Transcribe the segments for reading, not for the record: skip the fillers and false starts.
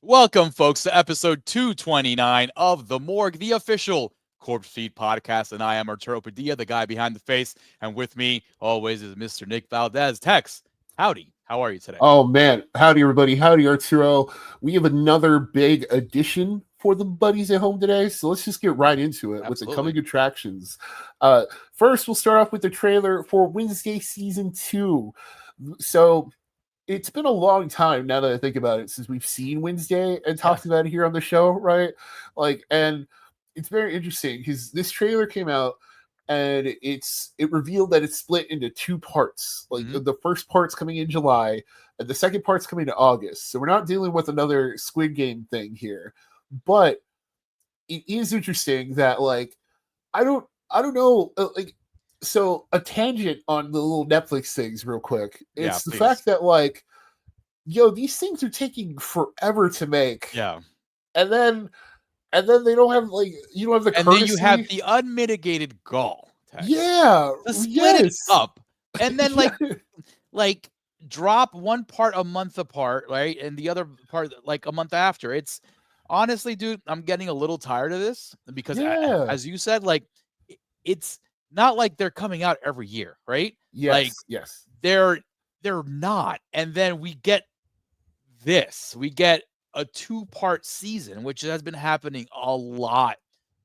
Welcome, folks, to episode 229 of The Morgue, the official Corpsefeed podcast. And I am Arturo, Padilla, the guy behind the face. And with me, always, is Mr. Nick Valdez. Tex, howdy. How are you today? Oh, man. Howdy, everybody. Howdy, Arturo. We have another big addition for the buddies at home today. So let's just get right into it with the coming attractions. First, we'll start off with the trailer for Wednesday Season 2. So it's been a long time, now that I think about it, since we've seen Wednesday and talked about it here on the show, right? And it's very interesting because this trailer came out and it revealed that it's split into two parts. The first part's coming in July and the second part's coming to August. So we're not dealing with another Squid Game thing here. But it is interesting that I don't know, so a tangent on the little Netflix things real quick. It's the fact that these things are taking forever to make. Yeah. And then they don't have you don't have the courtesy. Then you have the unmitigated gall. Text. Yeah. To split it up. And then drop one part a month apart, right? And the other part a month after. It's honestly, dude, I'm getting a little tired of this because as you said, it's not like they're coming out every year, right? Yes. They're not. And then we get this. We get a 2-part season, which has been happening a lot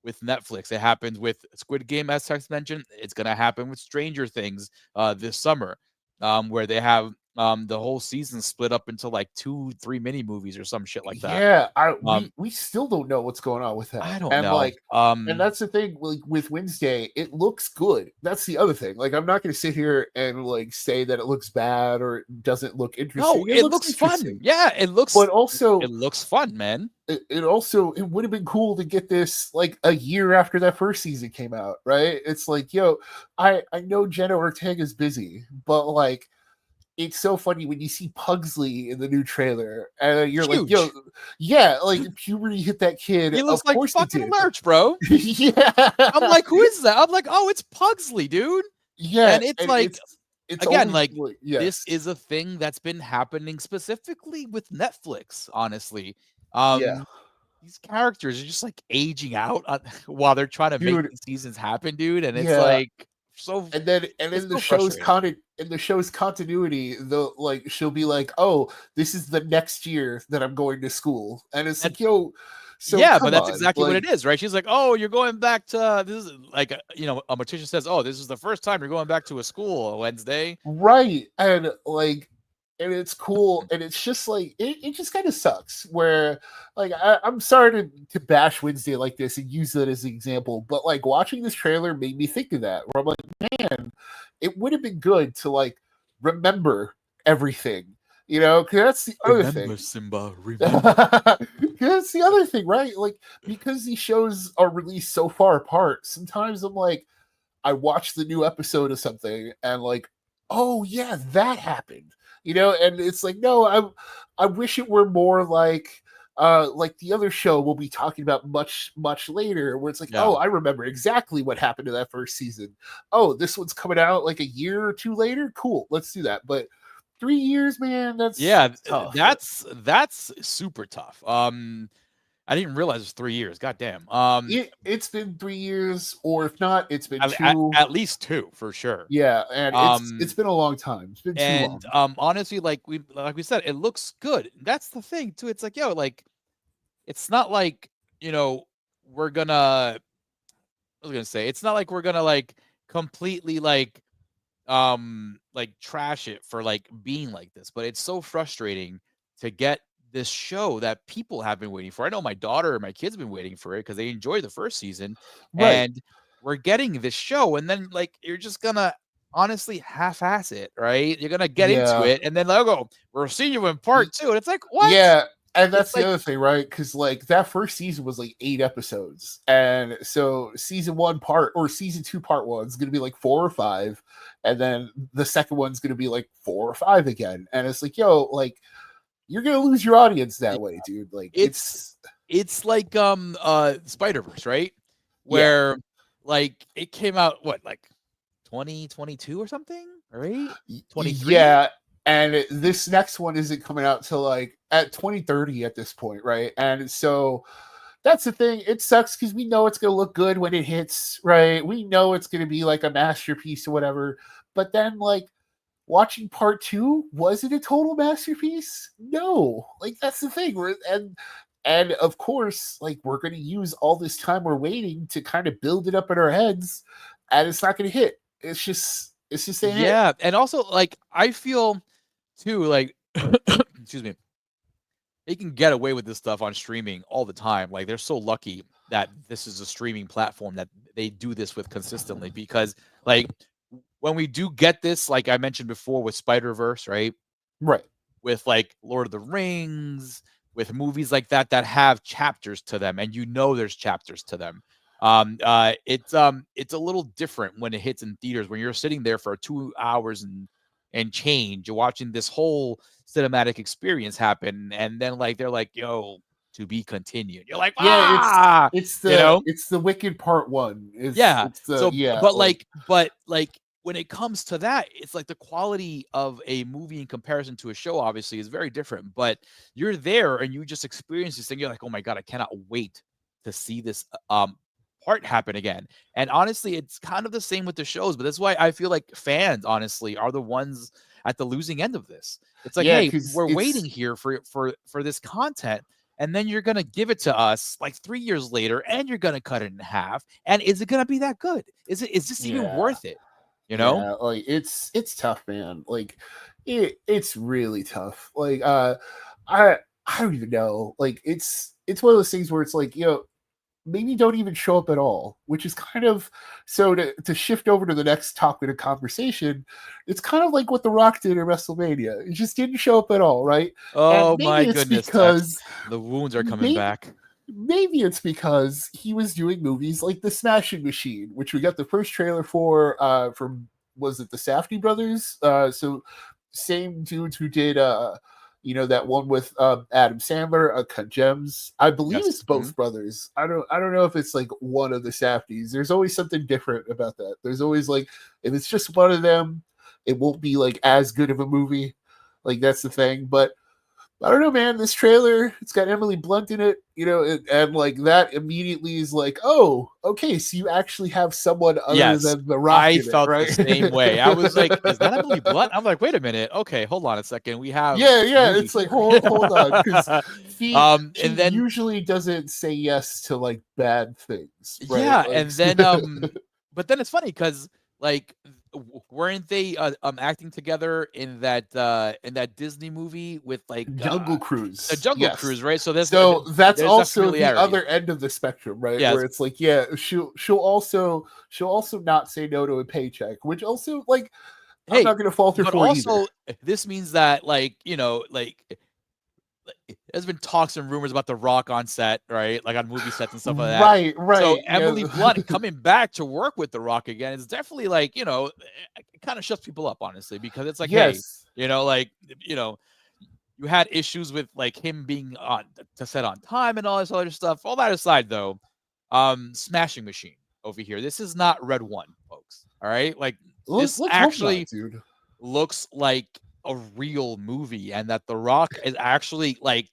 with Netflix. It happened with Squid Game, as Tex mentioned. It's going to happen with Stranger Things this summer, where they have the whole season split up into 2-3 mini movies or some shit like that. Yeah, we still don't know what's going on with that. I don't know. And that's the thing. With Wednesday, it looks good. That's the other thing. I'm not going to sit here and say that it looks bad or it doesn't look interesting. No, it looks fun. Yeah, it looks. But also, it looks fun, man. It would have been cool to get this a year after that first season came out, right? It's I know Jenna Ortega's busy, but it's so funny when you see Pugsley in the new trailer, and you're huge. Puberty hit that kid. He looks like fucking Lurch, bro. Yeah. I'm like, who is that? I'm like, oh, it's Pugsley, dude. Yeah. And it's again, this is a thing that's been happening specifically with Netflix, honestly. These characters are just aging out while they're trying to make these seasons happen, dude. And it's so and then in the show's continuity, she'll be oh, this is the next year that I'm going to school, and it's so but that's exactly what it is, right? She's like, oh, you're going back to this is a mortician says, oh, this is the first time you're going back to a school Wednesday, right? And and it's cool, and it's just it just kind of sucks where I'm sorry to bash Wednesday like this and use that as an example, but watching this trailer made me think of that, where I'm man, it would have been good to remember everything, because that's the other thing. Simba, remember. That's the other thing, right? Because these shows are released so far apart, sometimes I'm I watch the new episode of something and oh yeah, that happened. And it's no, I wish it were more like the other show we'll be talking about much later, where it's oh, I remember exactly what happened to that first season. Oh, this one's coming out a year or two later. Cool, let's do that. But 3 years, man, that's tough. That's super tough. I didn't realize it was 3 years. God damn. It's been 3 years, or if not, it's been 2. At least 2 for sure. Yeah, and it's been a long time. It's been too long. Honestly, like we said, it looks good. That's the thing too. It's it's not we're gonna. I was gonna say it's not like we're gonna completely trash it for being like this, but it's so frustrating to get this show that people have been waiting for. I know my daughter and my kids have been waiting for it because they enjoyed the first season, and we're getting this show, and then you're just gonna honestly half-ass it, right? You're gonna get into it, and then we'll see you in part 2, and it's what? Yeah, and that's the other thing, right? Because that first season was 8 episodes, and so season 2 part 1 is gonna be 4 or 5, and then the second one's gonna be 4 or 5 again, and it's you're gonna lose your audience that way, dude. It's Spider-Verse, right? Where it came out 2022 or something, right? 23. Yeah, And this next one isn't coming out till like at 2030 at this point, right? And so that's the thing. It sucks because we know it's going to look good when it hits, right? We know it's going to be like a masterpiece or whatever. But then, like, watching part 2, was it a total masterpiece? No. Like, that's the thing. And of course, like, we're going to use all this time we're waiting to kind of build it up in our heads, and it's not going to hit. It's just ain't it. And also, like, I feel too, like, excuse me, they can get away with this stuff on streaming all the time. Like, they're so lucky that this is a streaming platform that they do this with consistently, because, like, when we do get this, like I mentioned before with Spider-Verse, right? Right. With like Lord of the Rings, with movies like that that have chapters to them, and there's chapters to them. It's a little different when it hits in theaters, when you're sitting there for 2 hours and change, you're watching this whole cinematic experience happen, and then like they're like, yo, to be continued. You're like, it's the Wicked Part 1. But when it comes to that, it's like the quality of a movie in comparison to a show obviously is very different. But you're there and you just experience this thing. You're like, oh my God, I cannot wait to see this part happen again. And honestly, it's kind of the same with the shows, but that's why I feel like fans, honestly, are the ones at the losing end of this. It's like, hey, we're waiting here for this content, and then you're gonna give it to us like 3 years later, and you're gonna cut it in half. And is it gonna be that good? Is this even worth it? You know? Yeah, like it's tough, man. Like it's really tough. Like I don't even know. Like it's one of those things where it's like, maybe don't even show up at all, which is kind of, so to shift over to the next topic of conversation, it's kind of like what The Rock did at WrestleMania. It just didn't show up at all, right? Oh my goodness, because the wounds are coming back. Maybe it's because he was doing movies like The Smashing Machine, which we got the first trailer for from, was it the Safdie brothers? So same dudes who did that one with Adam Sandler, Cut Gems. I believe it's both brothers. I don't know if it's like one of the Safdies. There's always something different about that. There's always like, if it's just one of them, it won't be like as good of a movie. Like, that's the thing. But I don't know, man. This trailer, it's got Emily Blunt in it, and like that immediately is like, oh, okay, so you actually have someone other than The Rock. I felt the same way. I was like, is that Emily Blunt? I'm like, wait a minute. Okay, hold on a second. We have it's like hold on, because and then usually doesn't say yes to like bad things, right? Yeah, like, and then but then it's funny because like, weren't they acting together in that Disney movie with like Jungle Cruise? The Jungle Cruise, right? So that's also the other end of the spectrum, right? Yes. Where it's like, she'll also not say no to a paycheck, which also, like, I'm not going to falter for also, either. This means that, like, there's been talks and rumors about The Rock on set, right? Like on movie sets and stuff like that. Right. So Emily Blunt coming back to work with The Rock again is definitely like, it kind of shuts people up, honestly, because it's like, hey, you had issues with like him being on to set on time and all this other stuff. All that aside, though, Smashing Machine over here. This is not Red One, folks. All right, like this actually looks like a real movie, and that The Rock is actually like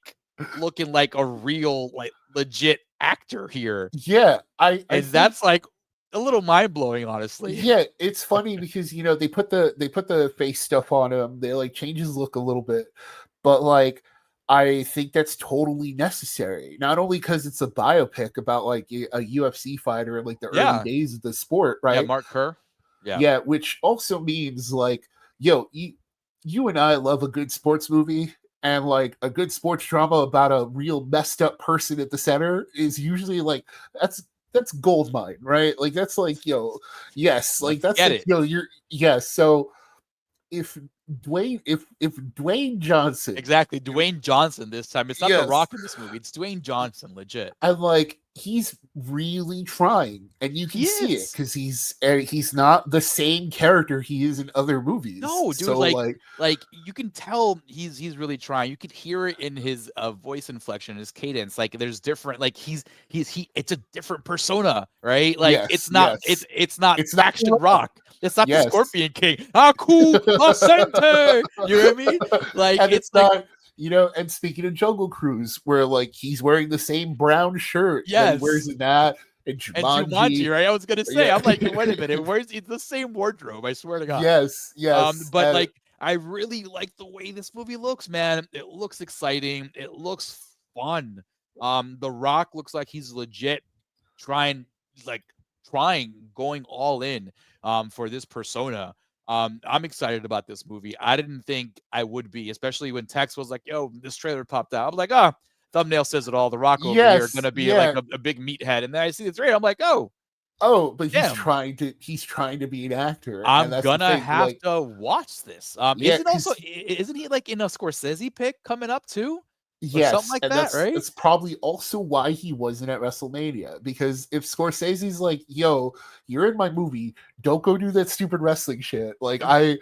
looking like a real, like, legit actor here. Yeah, I that's like a little mind blowing, honestly. Yeah, it's funny because they put the face stuff on him. They like change his look a little bit, but like I think that's totally necessary. Not only because it's a biopic about like a UFC fighter in like the early days of the sport, right? Yeah, Mark Kerr. Yeah, which also means like, you and I love a good sports movie, and like a good sports drama about a real messed up person at the center is usually like, that's gold mine, right? Like that's like, yes, like that's like, so if Dwayne Johnson, exactly, Dwayne Johnson this time, it's not The Rock in this movie, it's Dwayne Johnson, legit. And like he's really trying, and you can He see it is. because he's not the same character he is in other movies. No, dude, So like you can tell he's really trying. You can hear it in his voice inflection, his cadence. Like there's different, like he it's a different persona, right? Like yes, it's not it's not Action Rock. It's not the yes, Scorpion King. Aku Asente. You know what I mean? Like and it's it's like not. And speaking of Jungle Cruise, where like he's wearing the same brown shirt that he wears yes. in that and And Jumanji, Jumanji, right? I was gonna say, yeah, I'm like, wait a minute, where's it's the same wardrobe? I swear to God. yes, But and like, I really like the way this movie looks, man. It looks exciting. It looks fun. The Rock looks like he's legit trying, going all in, for this persona. I'm excited about this movie. I didn't think I would be, especially when Tex was like, "Yo, this trailer popped out." I was like, "Ah, thumbnail says it all. The Rock over here yes, gonna be like yeah. a big meathead," and then I see the trailer. I'm like, "Oh, Oh, but damn." he's trying to be an actor, and I'm that's the gonna thing. have Like, to watch this. yeah, because Isn't he like in a Scorsese pick coming up too? Or something yes, like and that, right? that's probably also why he wasn't at WrestleMania. Because if Scorsese's like, "Yo, you're in my movie, don't go do that stupid wrestling shit," like I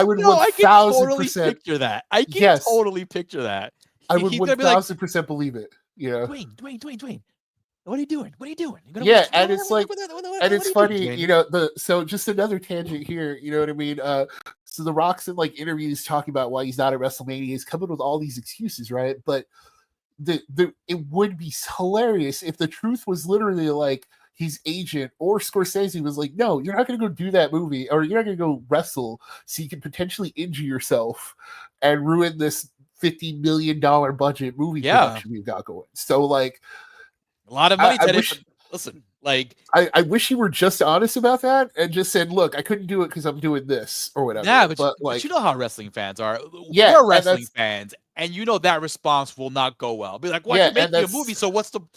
would I can totally 1000%, picture that. I can yes, totally picture that. I would He's one gonna be like, thousand percent believe it. Dwayne, what are you doing? What are you doing? You gonna Yeah, what, and it's like, and what it's are you doing, funny, Dwayne? so just another tangent here, you know what I mean? So The Rock's in like interviews talking about why he's not at WrestleMania. He's coming with all these excuses, right? But it would be hilarious if the truth was literally like his agent or Scorsese was like, "No, you're not going to go do that movie, or you're not going to go wrestle, so you can potentially injure yourself and ruin this $50 million budget movie Yeah. production we've got going." So like, A lot of I, money I today, but wish listen, like I wish you were just honest about that and just said, "Look, I couldn't do it because I'm doing this or yeah, whatever." but But you like, know how wrestling fans are. yeah, We're and wrestling that's fans, and you know that response will not go well. Be like, "What? yeah, You're and making a movie, that's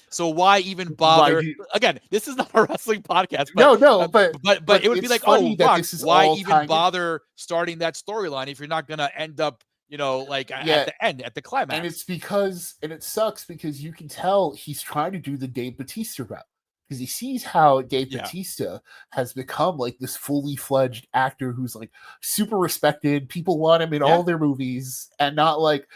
so why even why bother?" do Again, this is not a wrestling podcast, no, but it would be it's like, "Oh, funny that Rock, this is why all even tying in. bother starting that storyline if you're not gonna end up, like at Yeah, the end, at the and climax?" it sucks because you can tell he's trying to do the Dave Batista route because he sees how Dave Yeah, Batista has become like this fully fledged actor who's like super respected. People want him in yeah. all their movies, and not like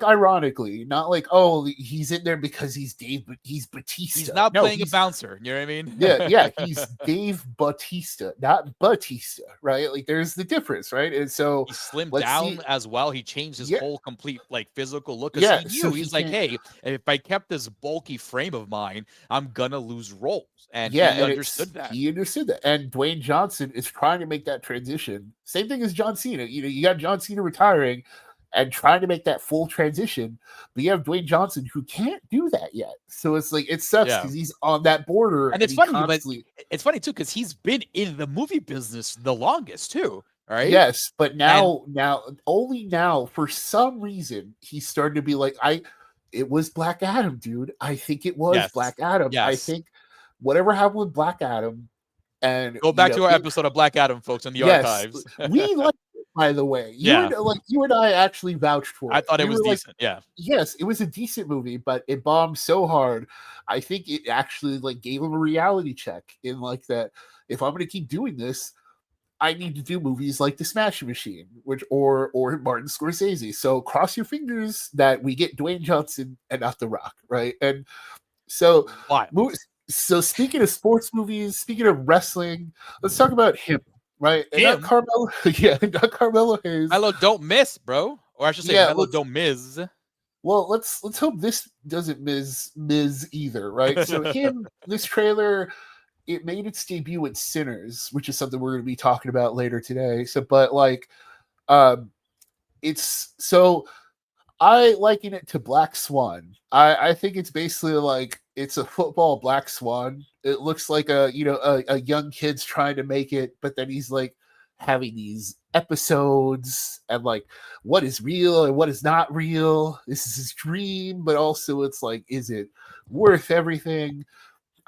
ironically, not like, oh, he's in there because he's He's Batista. not No, playing a he's bouncer. You know what I mean? yeah, he's Dave Batista, not Batista, right? Like there's the difference, right? And so He slimmed let's down see, as well. He changed his yeah, whole complete like physical look because yeah. he So knew he he's like, can't. hey, if I kept this bulky frame of mine, I'm gonna lose roles, and Yeah, he and understood that. he understood that. And Dwayne Johnson is trying to make that transition. Same thing as John Cena. You got John Cena retiring and trying to make that full transition, but you have Dwayne Johnson who can't do that yet. So it's like it sucks Yeah, because he's on that border and and it's he funny, but constantly it's funny too because he's been in the movie business the longest too. All right, yes, but and now only now for some reason he's starting to be like, it was Black Adam, dude. I think it was yes, Black Adam. I yes. think whatever happened with Black Adam and Go back to our episode of Black Adam, folks, in the yes, archives. we liked it, by the way. Yeah, You and I actually vouched for I it. thought it We was were like, decent. Yeah, yes, it was a decent movie, but it bombed so hard. I think it actually like gave him a reality check in like that. If I'm gonna keep doing this, I need to do movies like The Smashing Machine, which or Martin Scorsese. So cross your fingers that we get Dwayne Johnson and not The Rock, right? And so, wild. so speaking of sports movies, speaking of wrestling, let's talk about him, right? And not Him, Carmelo, yeah, not Carmelo Hayes. Melo don't miss, bro, or I should say Yeah, Melo don't miss. let's hope this doesn't miss either, right? So him, this trailer, it made its debut in Sinners, which is something we're going to be talking about later today. So, but like, um, it's so I liken it to Black Swan. I think it's basically like it's a football Black Swan. It looks like a young kid's trying to make it, but then he's like having these episodes and like what is real and what is not real. This is his dream, but also it's like, is it worth everything?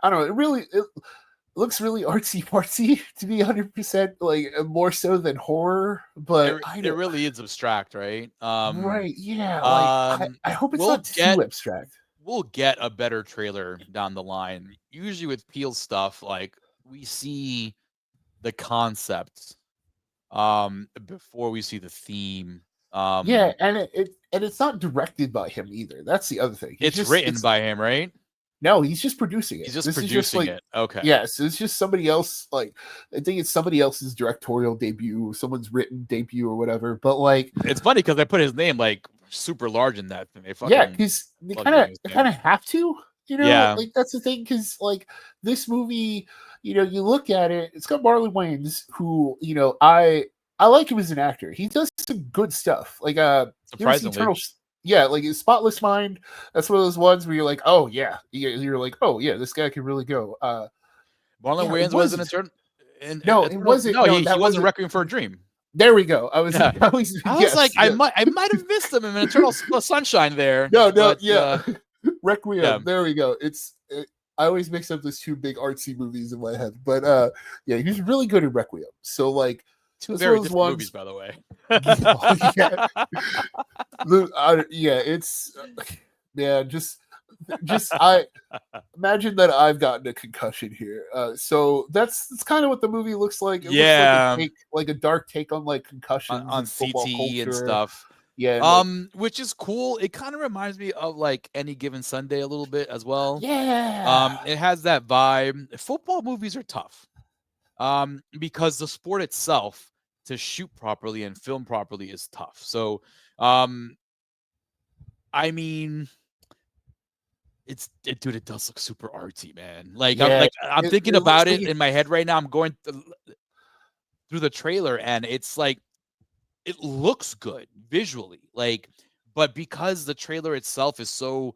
I don't know. It looks really artsy fartsy to be 100% like more so than horror, but I It don't. really is abstract, right? Right, yeah, like Um, I hope it's we'll not get too abstract. we'll get a better trailer down the line. Usually with Peele stuff, like we see the concept before we see the theme. Yeah, and it's not directed by him either. That's the other thing. It's written by him, right? No, he's just producing it. He's just this producing is just like it. Okay. Yeah, so it's just somebody else. Like, I think it's somebody else's directorial debut, someone's written debut or whatever. But like, it's funny because they put his name like super large in that thing. They because they kind of have to. Like that's the thing. Because like this movie, you look at it. It's got Marlon Wayans, who I like him as an actor. He does some good stuff. Like surprisingly. Yeah, like his Spotless Mind. That's one of those ones where you're like, oh yeah, you're like, oh yeah, this guy can really go. Marlon Wayans wasn't Eternal. No, it wasn't. No, he wasn't Requiem for a Dream. There we go. I was like, I might have missed him in Eternal Sunshine there. No, but, yeah. Requiem. Yeah. There we go. I always mix up those two big artsy movies in my head, but yeah, he's really good at Requiem. So like. Two very different movies, by the way. It's just I imagine that I've gotten a concussion here. So that's kind of what the movie looks like. It looks like a dark take on like concussions on CTE and stuff. Yeah, which is cool. It kind of reminds me of like Any Given Sunday a little bit as well. Yeah. It has that vibe. Football movies are tough. Because the sport itself to shoot properly and film properly is tough. So, I mean, dude, it does look super artsy, man. Like, I'm thinking about it in my head right now. I'm going through the trailer, and it's like, it looks good visually, like, but because the trailer itself is so,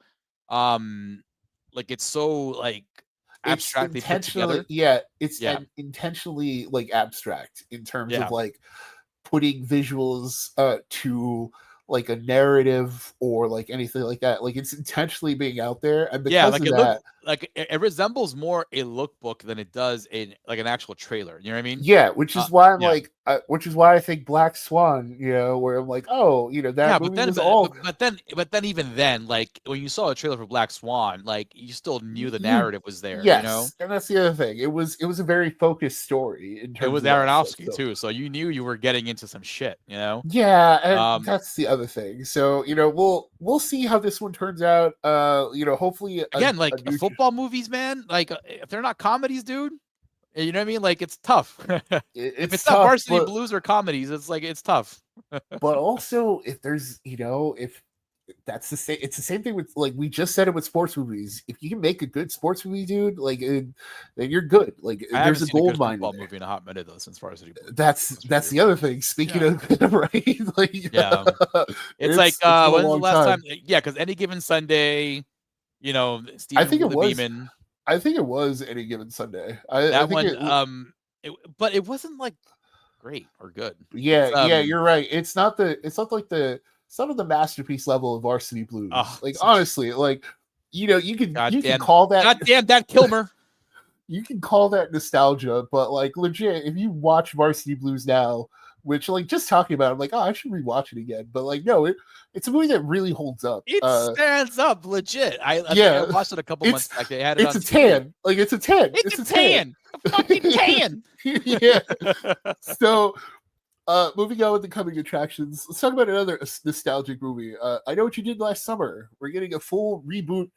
it's so like. Abstractly put together. It's intentionally like abstract in terms of like putting visuals to like a narrative or like anything like that. Like it's intentionally being out there, and because of that, it resembles more a lookbook than it does an actual trailer. You know what I mean? Yeah, which is why I'm which is why I think Black Swan, where I'm like, oh, that movie was all. But then even then, like when you saw a trailer for Black Swan, like you still knew the narrative was there. Yes, and that's the other thing. It was a very focused story in terms. It was Aronofsky too, so you knew you were getting into some shit. Yeah, and that's the other thing. So we'll see how this one turns out. Hopefully again, football movies, man. Like if they're not comedies, dude. You know what I mean? Like it's tough. If it's not Varsity Blues or comedies, it's tough. But also, if there's if that's the same, it's the same thing with like we just said it with sports movies. If you can make a good sports movie, dude, like then you're good. Like there's a gold mine. Football movie in a hot minute though, since Varsity Blues. That's the other thing. Speaking of right, like it's like when's the last time? Yeah, because Any Given Sunday, Steven I think it was. Beeman. I think it was Any Given Sunday. But it wasn't like great or good. Yeah, you're right. It's not like some of the masterpiece level of Varsity Blues. Honestly, like you can call that. Goddamn that Kilmer. You can call that nostalgia, but like legit, if you watch Varsity Blues now, which like just talking about, I'm like, I should rewatch it again. But like, no, it's a movie that really holds up. It stands up, legit. I watched it a couple months back. They had it. It's a 10. Like it's a 10. It's a 10. A fucking 10. Yeah. So, moving on with the coming attractions, let's talk about another nostalgic movie. I Know What You Did Last Summer. We're getting a full reboot,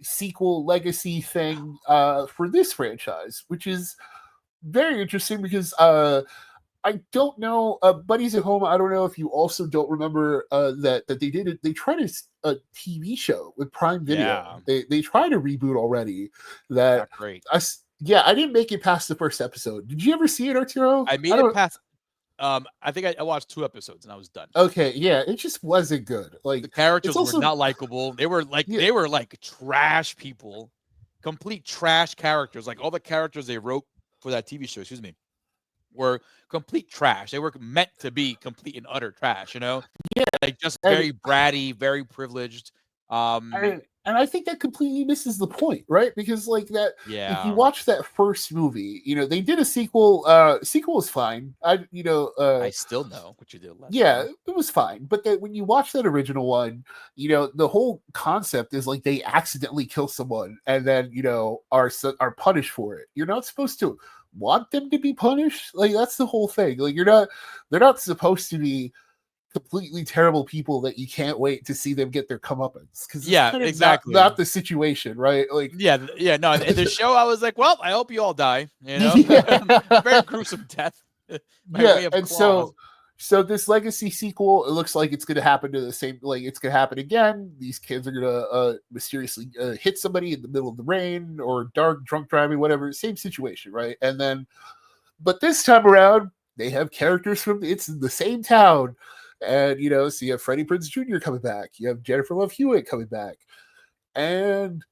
sequel, legacy thing for this franchise, which is very interesting because I don't know, buddies at home. I don't know if you also don't remember that they did it. They tried a TV show with Prime Video. Yeah. They tried a reboot already. Not great. I didn't make it past the first episode. Did you ever see it, Arturo? I made it past. I think I watched 2 episodes and I was done. Okay, yeah, it just wasn't good. Like the characters were not likable. They were like trash people, complete trash characters. Like all the characters they wrote for that TV show. Excuse me. Were complete trash. They were meant to be complete and utter trash, Yeah, like just very bratty, very privileged. And I think that completely misses the point, right? Because like that, if you Yeah. watch that first movie, they did a sequel. Sequel was fine. I still know what you did last Yeah, time. it was fine. But then when you watch that original one, the whole concept is like they accidentally kill someone and then are punished for it. You're not supposed to want them to be punished. Like that's the whole thing. Like they're not supposed to be completely terrible people that you can't wait to see them get their comeuppance, because it's Yeah, kind of exactly. not the situation, right? Like yeah, no. In the show, I was like, well, I hope you all die. yeah. Very gruesome death by Yeah, way of and claws. so this legacy sequel, it looks like it's going to happen to the same, like it's going to happen again. These kids are going to mysteriously hit somebody in the middle of the rain or drunk driving, whatever, same situation, right? And then, but this time around, they have characters from it's in the same town, and so you have Freddie Prinze Jr. coming back, you have Jennifer Love Hewitt coming back, and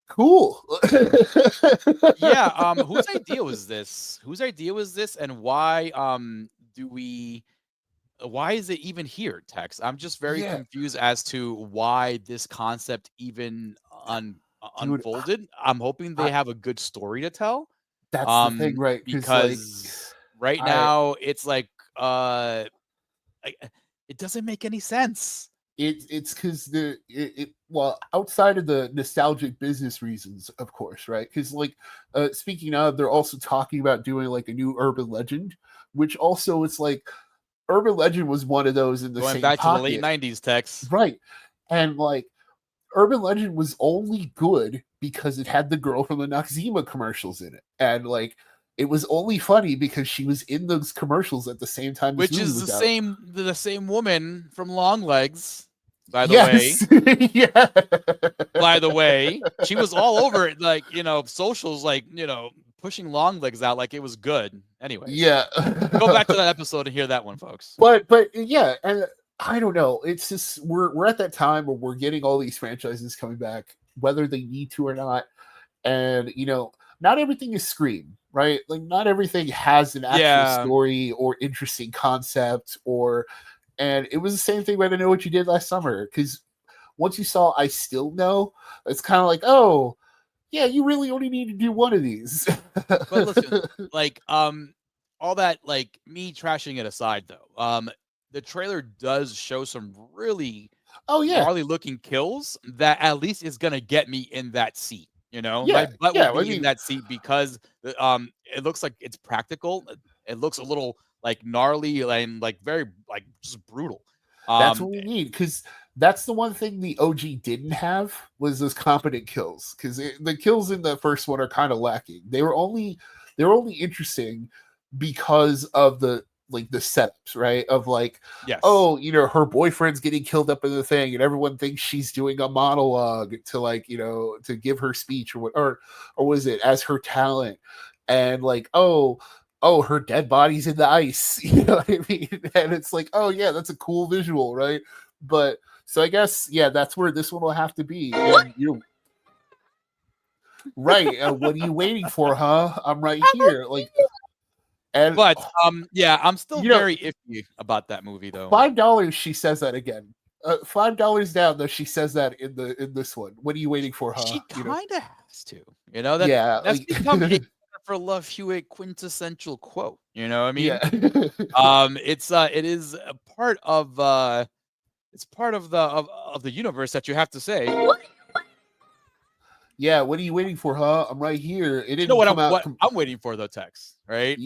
cool. Yeah. Whose idea was this? Whose idea was this? And why do we? Why is it even here, Tex? I'm just very Yeah, confused as to why this concept even dude, unfolded. I'm hoping they I, have a good story to tell. that's the thing, right? Because like Because right I now it's like like, it doesn't make any sense. it's because well, outside of the nostalgic business reasons, of course, right? Because like speaking of, they're also talking about doing like a new urban legend, which also it's like urban legend was one of those in the Going same back to the late pocket, 90s, Tex. right? And like urban legend was only good because it had the girl from the Noxzema commercials in it, and like it was only funny because she was in those commercials at the same time this Which movie is was out. the same woman from Long Legs, by the way. Yes. Yeah. By the way, she was all over it, like, socials, like, pushing Long Legs out like it was good. Anyways, Yeah. go back to that episode and hear that one, folks. But yeah, and I don't know. It's just we're at that time where we're getting all these franchises coming back, whether they need to or not. And not everything is Scream, right? Like not everything has an actual Yeah. story or interesting concept and it was the same thing when I Know What You Did Last Summer, because once you saw I Still Know, it's kind of like, oh, yeah, you really only need to do one of these. But listen, like, all that, like, me trashing it aside, though, the trailer does show some really Oh yeah, gnarly looking kills that at least is gonna get me in that seat. My yeah, butt will yeah. I be in mean, that seat because it looks like it's practical. It looks a little like gnarly and like very like just brutal. that's Um, what we need, because that's the one thing the OG didn't have was those competent kills. Because the kills in the first one are kind of lacking. They were only interesting because of the setups, right? Of like, yes, oh, her boyfriend's getting killed up in the thing, and everyone thinks she's doing a monologue to like, to give her speech or what, or was it as her talent, and like, oh, her dead body's in the ice. You know what I mean? And it's like, oh yeah, that's a cool visual, right? But so I guess, yeah, that's where this one will have to be. And you're right. What are you waiting for, huh? I'm right here. Like, and but yeah, I'm still you know, very iffy about that movie though. $5. She says that again. $5 down, though. She says that in this one. What are you waiting for, huh? She kind of has to, that Yeah, that's like, become a Jennifer Love Hewitt quintessential quote. You know what I mean? yeah. It is a part of it's part of the universe that you have to say. Yeah, what are you waiting for, huh? I'm right here. It You know didn't come out. what I'm waiting for though, Tex, right?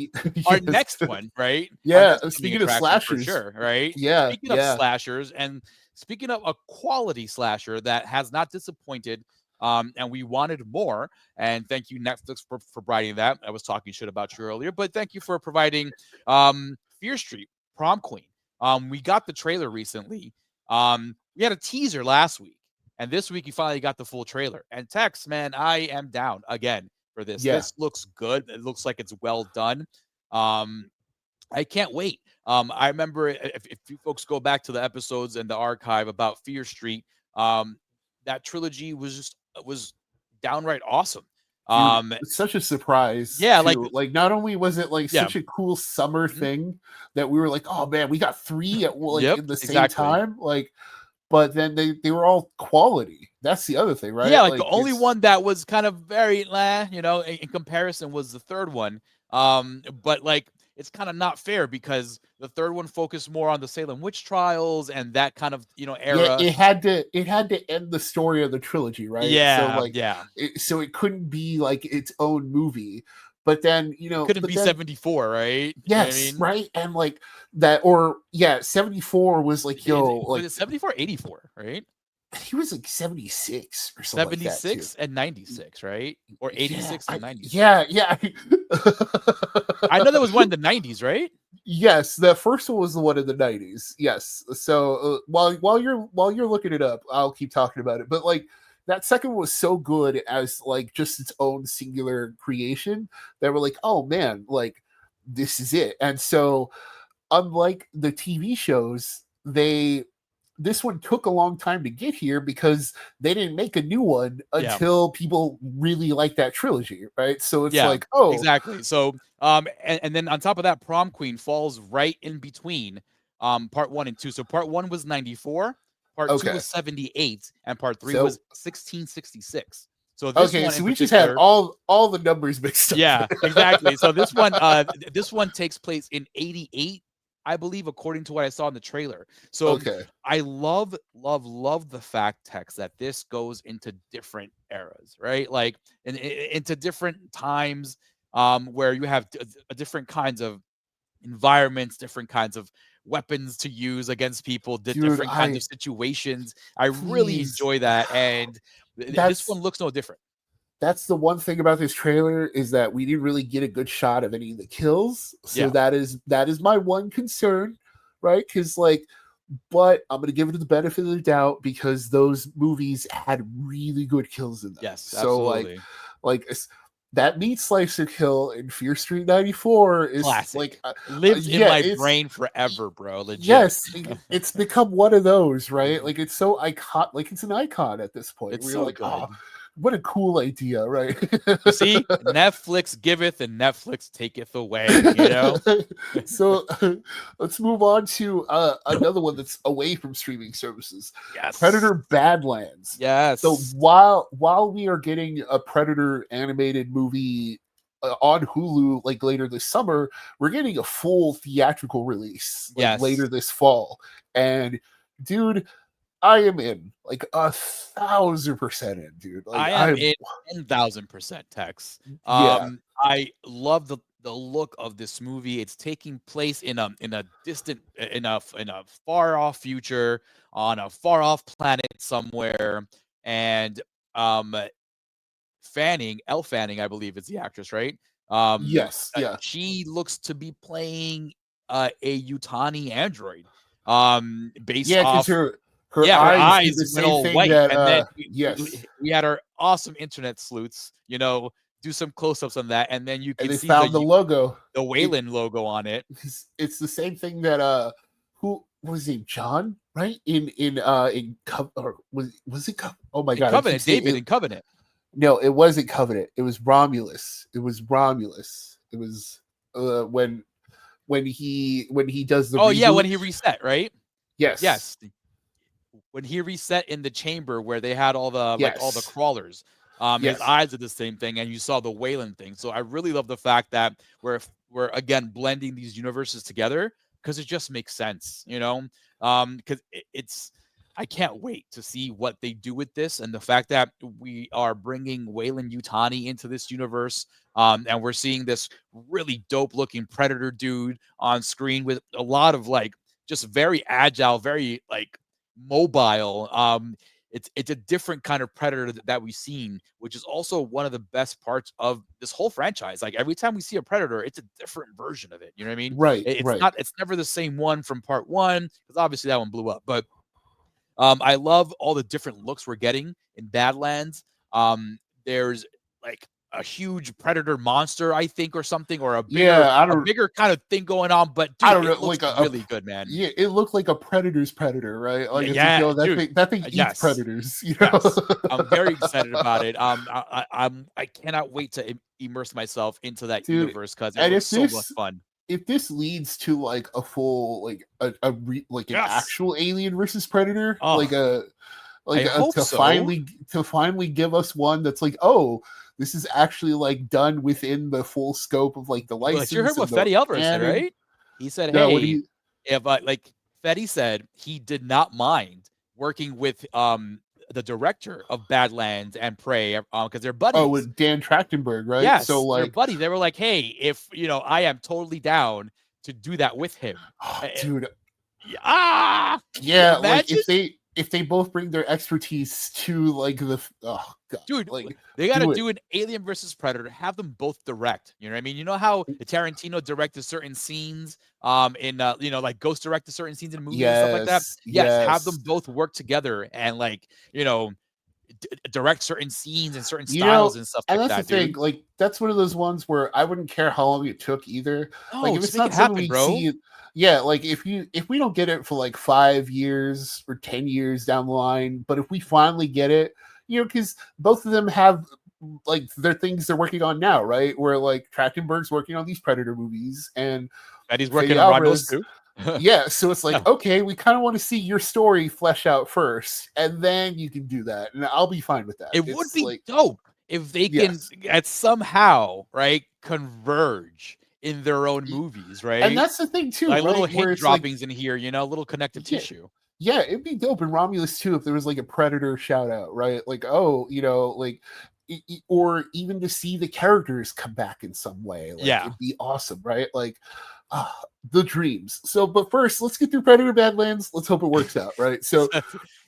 Our Yes. next one, right? Our Yeah, next coming speaking of attraction for slashers, sure, right? yeah, Speaking of yeah, slashers and speaking of a quality slasher that has not disappointed, and we wanted more. And thank you, Netflix, for providing that. I was talking shit about you earlier, but thank you for providing Fear Street, Prom Queen. We got the trailer recently. We had a teaser last week. And this week, you finally got the full trailer. And Tex, man, I am down again for this. yeah. This looks good. It looks like it's well done. I can't wait. I remember if you folks go back to the episodes in the archive about Fear Street, that trilogy was downright awesome. Dude, Um, it's such a surprise yeah, like too. Like, not only was it like yeah, such a cool summer mhm, thing that we were like, oh man, we got three at like yep, in the same exactly. time. Like, but then they were all quality. That's the other thing, right? Yeah, like the only one that was kind of very, you know, in comparison was the third one. But like it's kind of not fair because the third one focused more on the Salem witch trials and that kind of, you know, era. It had to end the story of the trilogy, right? So Yeah, like, yeah. So it couldn't be like its own movie. But then, you know, it couldn't be 74, right? Yes, you know what I mean? Right, and like that, or 74 was like, was it 74, 84, right? He was like 76 or something like that, 76 and 96, right? Or 86 and 96. Yeah. I know there was one in the 90s, right? Yes, the first one was the one in the 90s. Yes. So while you're looking it up, I'll keep talking about it. But like that second was so good as like just its own singular creation that we're like, oh man, like this is it. And so unlike the TV shows, this one took a long time to get here because they didn't make a new one until people really like that trilogy, right? So it's like, oh, exactly. So and then on top of that, Prom Queen falls right in between part 1 and 2. So part 1 was 94, part 2 was 78, and part 3 was 1666. So this one so we just had all the numbers mixed up. Yeah, exactly. So this one takes place in 88, I believe, according to what I saw in the trailer. So I love the fact, Tex, that this goes into different eras, right? Like into different times where you have different kinds of environments, different kinds of weapons to use against people, different kinds of situations. I really enjoy that, and this one looks no different. That's the one thing about this trailer is that we didn't really get a good shot of any of the kills. So that is my one concern, right? Because like, but I'm gonna give it the benefit of the doubt because those movies had really good kills in them. Yes, so absolutely. like that meat slicer kill in Fear Street 94 is classic. Like lives in my brain forever, bro. Legit. Yes, it's become one of those, right? Like it's so icon, like it's an icon at this point. It's so like, good. oh, what a cool idea, right? You see, Netflix giveth and Netflix taketh away, you know? So let's move on to another one that's away from streaming services. Yes. Predator Badlands. Yes. So while we are getting a Predator animated movie on Hulu like later this summer, we're getting a full theatrical release like later this fall. And dude, I am in like 1,000% in, dude. Like, I am in 10,000%, Tex. I love the look of this movie. It's taking place in a distant, in a far off future on a far off planet somewhere. And Fanning, Elle Fanning, I believe is the actress, right? Yes. She looks to be playing a Yutani android. Based off her eyes went all white, and then we had our awesome internet sleuths, you know, do some close-ups on that, and then you can see found the logo, the Wayland logo on it. It's the same thing that who was he, John, right? In or was it oh my god, Covenant, David in Covenant. No, it wasn't Covenant. It was Romulus. It was when he does the reboot. When he reset, right? Yes. When he reset in the chamber where they had all the like all the crawlers, his eyes are the same thing, and you saw the Wayland thing. So I really love the fact that we're again blending these universes together because it just makes sense, you know. Because it's I can't wait to see what they do with this, and the fact that we are bringing Wayland Yutani into this universe, and we're seeing this really dope looking Predator dude on screen with a lot of like just very agile, very like mobile. It's a different kind of Predator that we've seen, which is also one of the best parts of this whole franchise. Like every time we see a Predator, it's a different version of it. You know what I mean? Right. It's never the same one from part 1 because obviously that one blew up. But I love all the different looks we're getting in Badlands. There's like a huge Predator monster, I think, or something, or a bigger kind of thing going on. But dude, I don't know, it looks like really good, man. Yeah, it looked like a Predator's Predator, right? Like, that thing eats predators. You know? Yes. I'm very excited about it. I cannot wait to immerse myself into that universe because it looks so much fun. if this leads to like a full like an actual Alien versus Predator, I hope to finally give us one that's like, oh, this is actually like done within the full scope of like the license. You heard what Fede Alvarez said, right? He said, no, "Hey, if like Fede said, he did not mind working with the director of Badlands and Prey because they're buddies. Oh, with Dan Trachtenberg, right? Yes, so like they're buddies. They were like, hey, if I am totally down to do that with him, dude. Yeah, like if they both bring their expertise to like the God, dude, like they got to do an Alien versus Predator. Have them both direct. You know what I mean? You know how Tarantino directed certain scenes, in like Ghost directed certain scenes in movies and stuff like that. Yes, have them both work together and like direct certain scenes and certain styles and stuff and like that's that. The thing, like that's one of those ones where I wouldn't care how long it took either. No, like if it's not something we see, like if we don't get it for like 5 years or 10 years down the line, but if we finally get it, because both of them have like their things they're working on now, right? Where like Trachtenberg's working on these Predator movies and he's working on Romulus too. Yeah, so it's like, okay, we kind of want to see your story flesh out first, and then you can do that, and I'll be fine with that. It would be dope if they can somehow, right, converge in their own movies, right? And that's the thing too, like right? little hint droppings in here, little connective tissue. Yeah, it'd be dope in Romulus too if there was like a Predator shout out, right? Like, oh, like, or even to see the characters come back in some way. Like, it'd be awesome, right? Like, the dreams. So, but first, let's get through Predator Badlands. Let's hope it works out, right? So,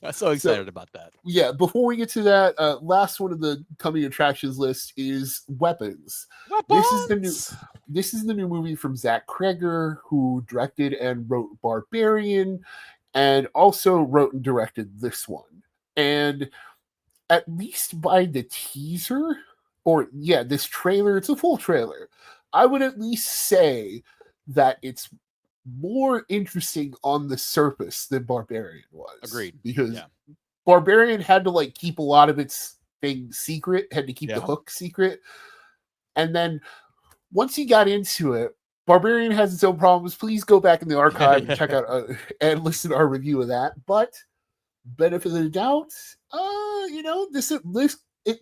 I'm so excited about that. Yeah, before we get to that, last one of the coming attractions list is Weapons. This is the new movie from Zach Kreger, who directed and wrote Barbarian, and also wrote and directed this one. And at least by the teaser, this trailer, it's a full trailer, I would at least say that it's more interesting on the surface than Barbarian was. Agreed. Because Barbarian had to like keep a lot of its things secret, had to keep the hook secret. And then once you got into it, Barbarian has its own problems. Please go back in the archive and check out and listen to our review of that. But benefit of the doubt, this at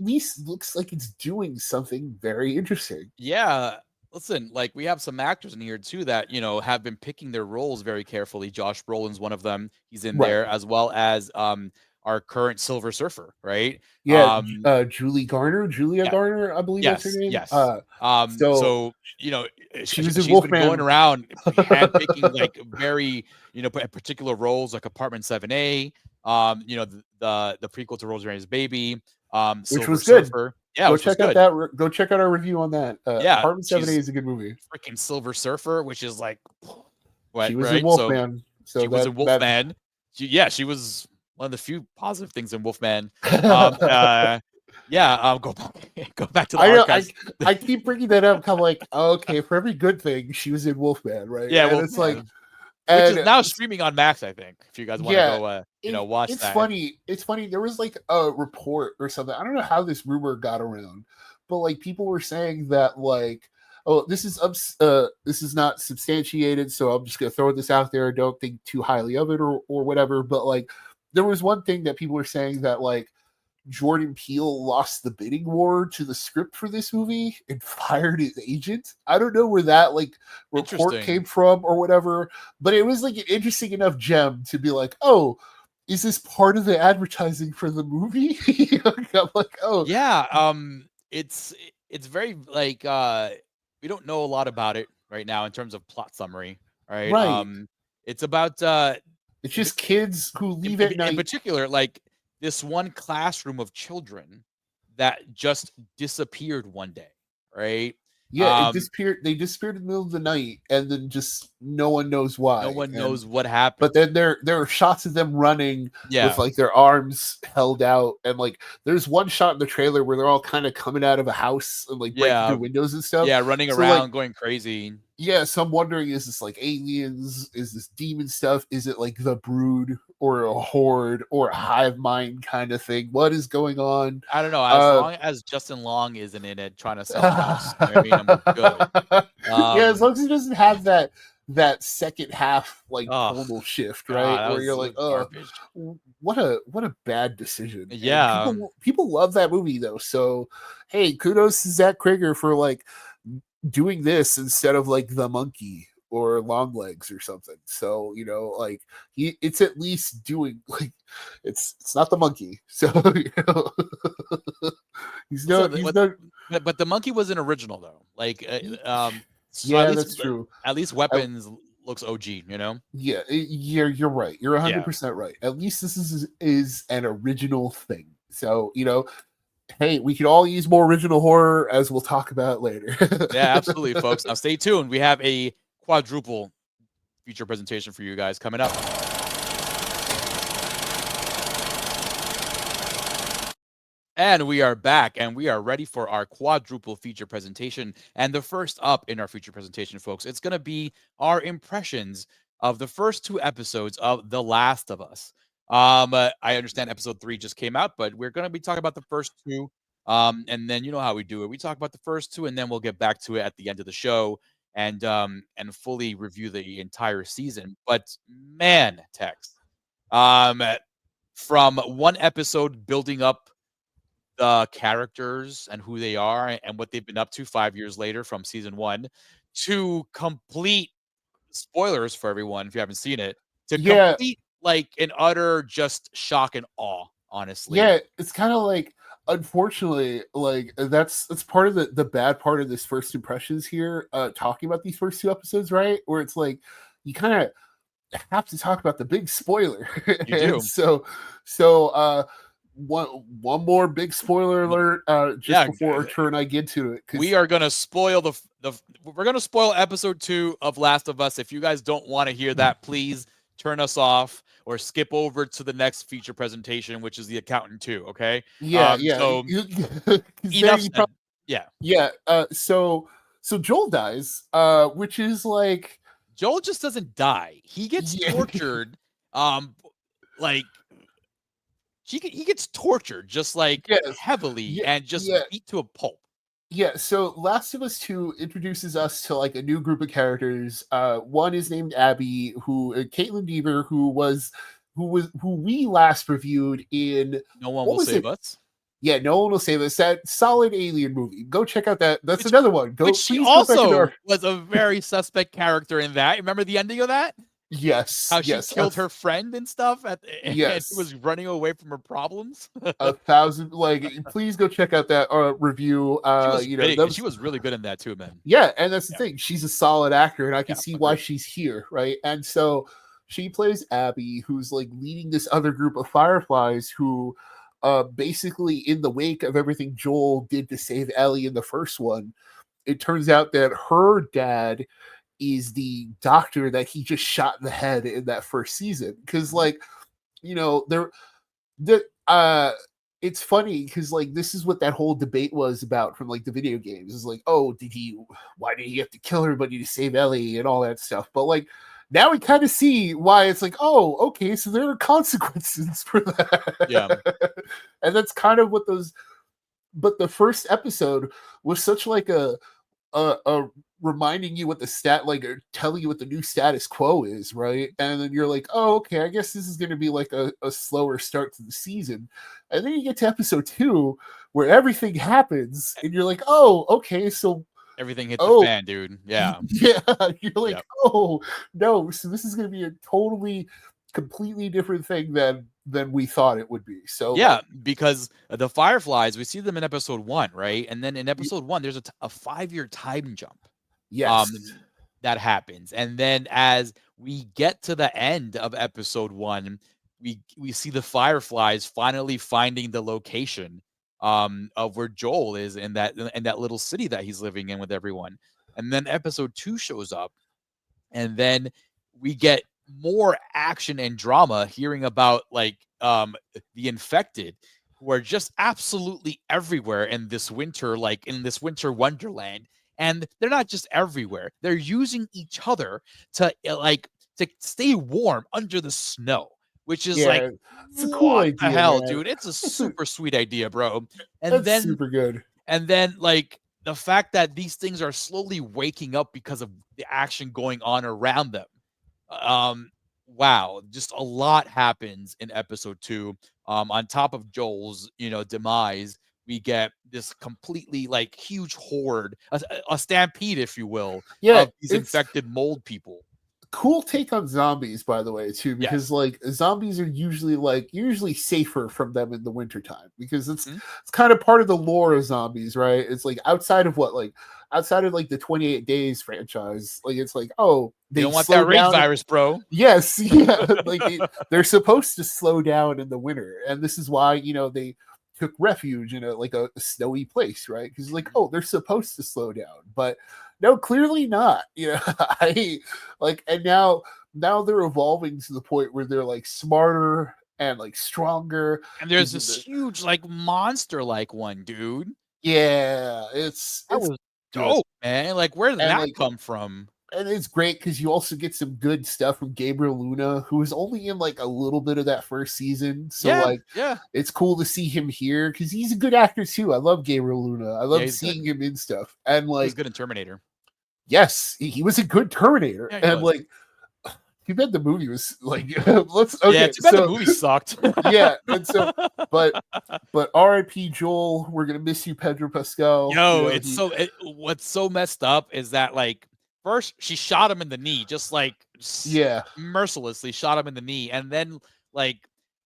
least looks like it's doing something very interesting. Yeah. Listen, like we have some actors in here too that, have been picking their roles very carefully. Josh Brolin's one of them. He's in there, as well as our current Silver Surfer, right? Yeah, Julia Garner, I believe that's her name. Yes. So she's been going around handpicking like very, particular roles like Apartment 7A, the prequel to Rosemary's Baby, which was Surfer. Good. Yeah, go check out that. Go check out our review on that. Apartment 7A is a good movie. Freaking Silver Surfer, which is like, she was in Wolfman. So she was in Wolfman. She was one of the few positive things in Wolfman. Go back to the archives. I keep bringing that up. I'm like, okay, for every good thing, she was in Wolfman, right? Yeah, and it's like, which is now streaming on Max, I think. If you guys want to go, watch it's that. It's funny. There was like a report or something. I don't know how this rumor got around, but like people were saying that like, oh, this is not substantiated, so I'm just gonna throw this out there. Don't think too highly of it or whatever. But like, there was one thing that people were saying that like Jordan Peele lost the bidding war to the script for this movie and fired his agent. I don't know where that like report came from or whatever, but it was like an interesting enough gem to be like, oh, is this part of the advertising for the movie? I'm like, oh yeah. It's very like we don't know a lot about it right now in terms of plot summary, right? It's about it's just kids who leave at night. In particular, like this one classroom of children that just disappeared one day, right? Yeah, it disappeared. They disappeared in the middle of the night, and then just no one knows why. No one knows what happened. But then there are shots of them running with like their arms held out, and like there's one shot in the trailer where they're all kind of coming out of a house and like breaking through windows and stuff. Yeah, running around, like, going crazy. Yeah, so I'm wondering, is this like aliens? Is this demon stuff? Is it like the Brood or a horde or a hive mind kind of thing. What is going on? I don't know. As long as Justin Long isn't in it trying to sell house, you know what I mean, and we're good. Yeah, as long as he doesn't have that second half like tonal shift, right? God, Where you're like, oh, garbage. what a bad decision. Yeah. And people love that movie though. So hey, kudos to Zach Krieger for like doing this instead of like The Monkey or Long Legs or something. So, you know, like it's at least doing like it's not The Monkey. So, you know, but The Monkey was an original though. Like so yeah, that's true. At least Weapons looks OG, you know? Yeah, you're right. You're 100% right. At least this is an original thing. So, you know, hey, we could all use more original horror, as we'll talk about later. Yeah, absolutely, folks. Now stay tuned. We have a quadruple feature presentation for you guys coming up. And we are back, and we are ready for our quadruple feature presentation. And the first up in our feature presentation, folks, it's going to be our impressions of the first 2 episodes of The Last of Us. I understand episode 3 just came out, but we're going to be talking about the first 2. And then you know how we do it. We talk about the first 2, and then we'll get back to it at the end of the show and fully review the entire season. But man, Tex, from one episode building up the characters and who they are and what they've been up to 5 years later from season 1 to complete spoilers for everyone if you haven't seen it, to complete like an utter just shock and awe, honestly. Yeah, it's kind of like, unfortunately, like that's part of the bad part of this first impressions here, talking about these first 2 episodes, right? Where it's like you kind of have to talk about the big spoiler. You do. So one more big spoiler alert before Arturo and I get to it. We are gonna spoil we're gonna spoil episode 2 of Last of Us. If you guys don't want to hear that, please turn us off or skip over to the next feature presentation, which is The Accountant 2. Okay. Yeah. So enough said. Yeah. So Joel dies, which is like, Joel just doesn't die. He gets tortured. Like he gets tortured just like heavily and just beat to a pulp. Yeah, so Last of Us 2 introduces us to like a new group of characters. One is named Abby, who Caitlin Deaver, who we last reviewed in No One Will Save Us. Yeah, No One Will Save Us. That solid alien movie. Go check out that. That's another one. She also was a very suspect character in that. Remember the ending of that? Yes. How she killed her friend and stuff and was running away from her problems. 1,000. Like, please go check out that review. She was really good in that too, man. Yeah, and that's the thing. She's a solid actor, and I can see why she's here, right? And so she plays Abby, who's like leading this other group of Fireflies who basically in the wake of everything Joel did to save Ellie in the first one, it turns out that her dad is the doctor that he just shot in the head in that first season. Because, like, you know, it's funny because, like, this is what that whole debate was about from like the video games. It's like, oh, why did he have to kill everybody to save Ellie and all that stuff? But like, now we kind of see why it's like, oh, okay, so there are consequences for that. Yeah. And that's kind of what but the first episode was such like a reminding you what the or telling you what the new status quo is, right? And then you're like, oh, okay, I guess this is going to be like a slower start to the season. And then you get to episode 2 where everything happens and you're like, oh, okay, so everything hit the fan, dude. Yeah. Yeah. You're like, oh no, so this is going to be a completely different thing than we thought it would be. So yeah, because the Fireflies, we see them in episode 1, right? And then in episode 1, there's a 5-year time jump. Yes. That happens. And then as we get to the end of episode 1, we see the Fireflies finally finding the location of where Joel is in that little city that he's living in with everyone. And then episode 2 shows up, and then we get more action and drama hearing about like the infected who are just absolutely everywhere in this winter wonderland. And they're not just everywhere. They're using each other to stay warm under the snow, which is like, it's a cool what idea, the hell, man. dude? It's a super sweet idea, bro. And That's then super good. And then, like, the fact that these things are slowly waking up because of the action going on around them. Wow, just a lot happens in episode 2. On top of Joel's, demise, we get this completely, like, huge horde, a stampede, if you will, of these infected mold people. Cool take on zombies, by the way, too, because like zombies are usually safer from them in the wintertime, because it's kind of part of the lore of zombies, right? It's like outside of the 28 Days franchise, like it's like, oh, they don't want that rage virus, bro. Yes, yeah, like they're supposed to slow down in the winter, and this is why they took refuge in a snowy place, right? Because like, oh, they're supposed to slow down, but no, clearly not. And now they're evolving to the point where they're like smarter and like stronger. And there's this huge like monster like one, dude. Yeah, that was dope, man. Like, where did that come from? And it's great because you also get some good stuff from Gabriel Luna, who was only in like a little bit of that first season. So it's cool to see him here because he's a good actor too. I love Gabriel Luna. I love seeing him in stuff. And like, he's good in Terminator. Yes, he was a good Terminator. And like, too bad the movie was like, too bad the movie sucked. And so, but R.I.P. Joel, we're gonna miss you, Pedro Pascal. What's so messed up is that like, first she shot him in the knee, just like mercilessly shot him in the knee, and then like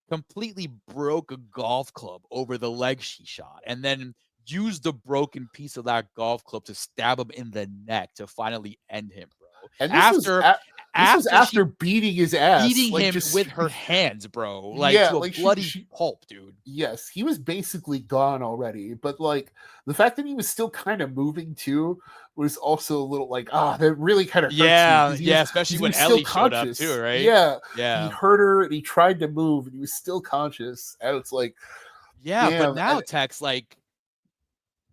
completely broke a golf club over the leg she shot, and then used the broken piece of that golf club to stab him in the neck to finally end him, bro. And this was after beating his ass, beating him with her hands, bro, like to a bloody pulp, dude. Yes, he was basically gone already, but like the fact that he was still kind of moving too was also a little like, that really kind of hurts me. Especially when Ellie showed up too, right? Yeah, he hurt her and he tried to move and he was still conscious, and it's like, but now Tex, like,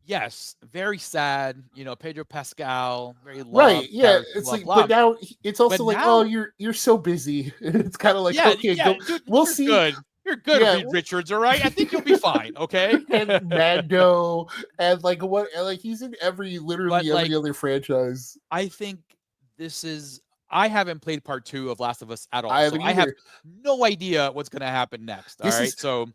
yes, very sad. Pedro Pascal, very loved. Right, yeah. It's like, but now it's also like, oh, you're so busy. It's kind of like, okay, dude, we'll see. Good. You're good, Reed Richards. All right, I think you'll be fine. Okay. And Mando, and like what? Like he's in literally every other franchise. I think this is. I haven't played part 2 of Last of Us at all. I have no idea what's going to happen next. All right, so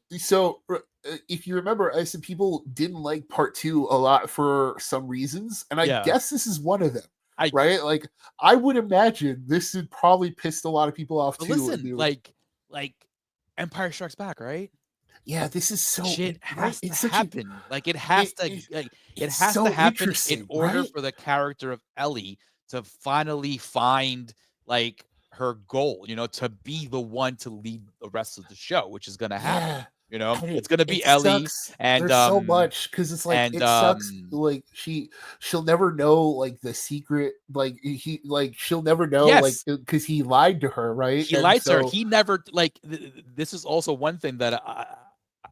if you remember, I said people didn't like part 2 a lot for some reasons, and I guess this is one of them. Right? Like, I would imagine this would probably piss a lot of people off too. Listen, like Empire Strikes Back, right? Yeah, this is so shit has to happen. Like, it has to happen in order for the character of Ellie to finally find like her goal, to be the one to lead the rest of the show, which is going to happen. It's going to be Ellie, and there's so much because it's like it sucks. Like she'll never know like the secret. Like she'll never know like because he lied to her, right? He lied to her. He never like. This is also one thing that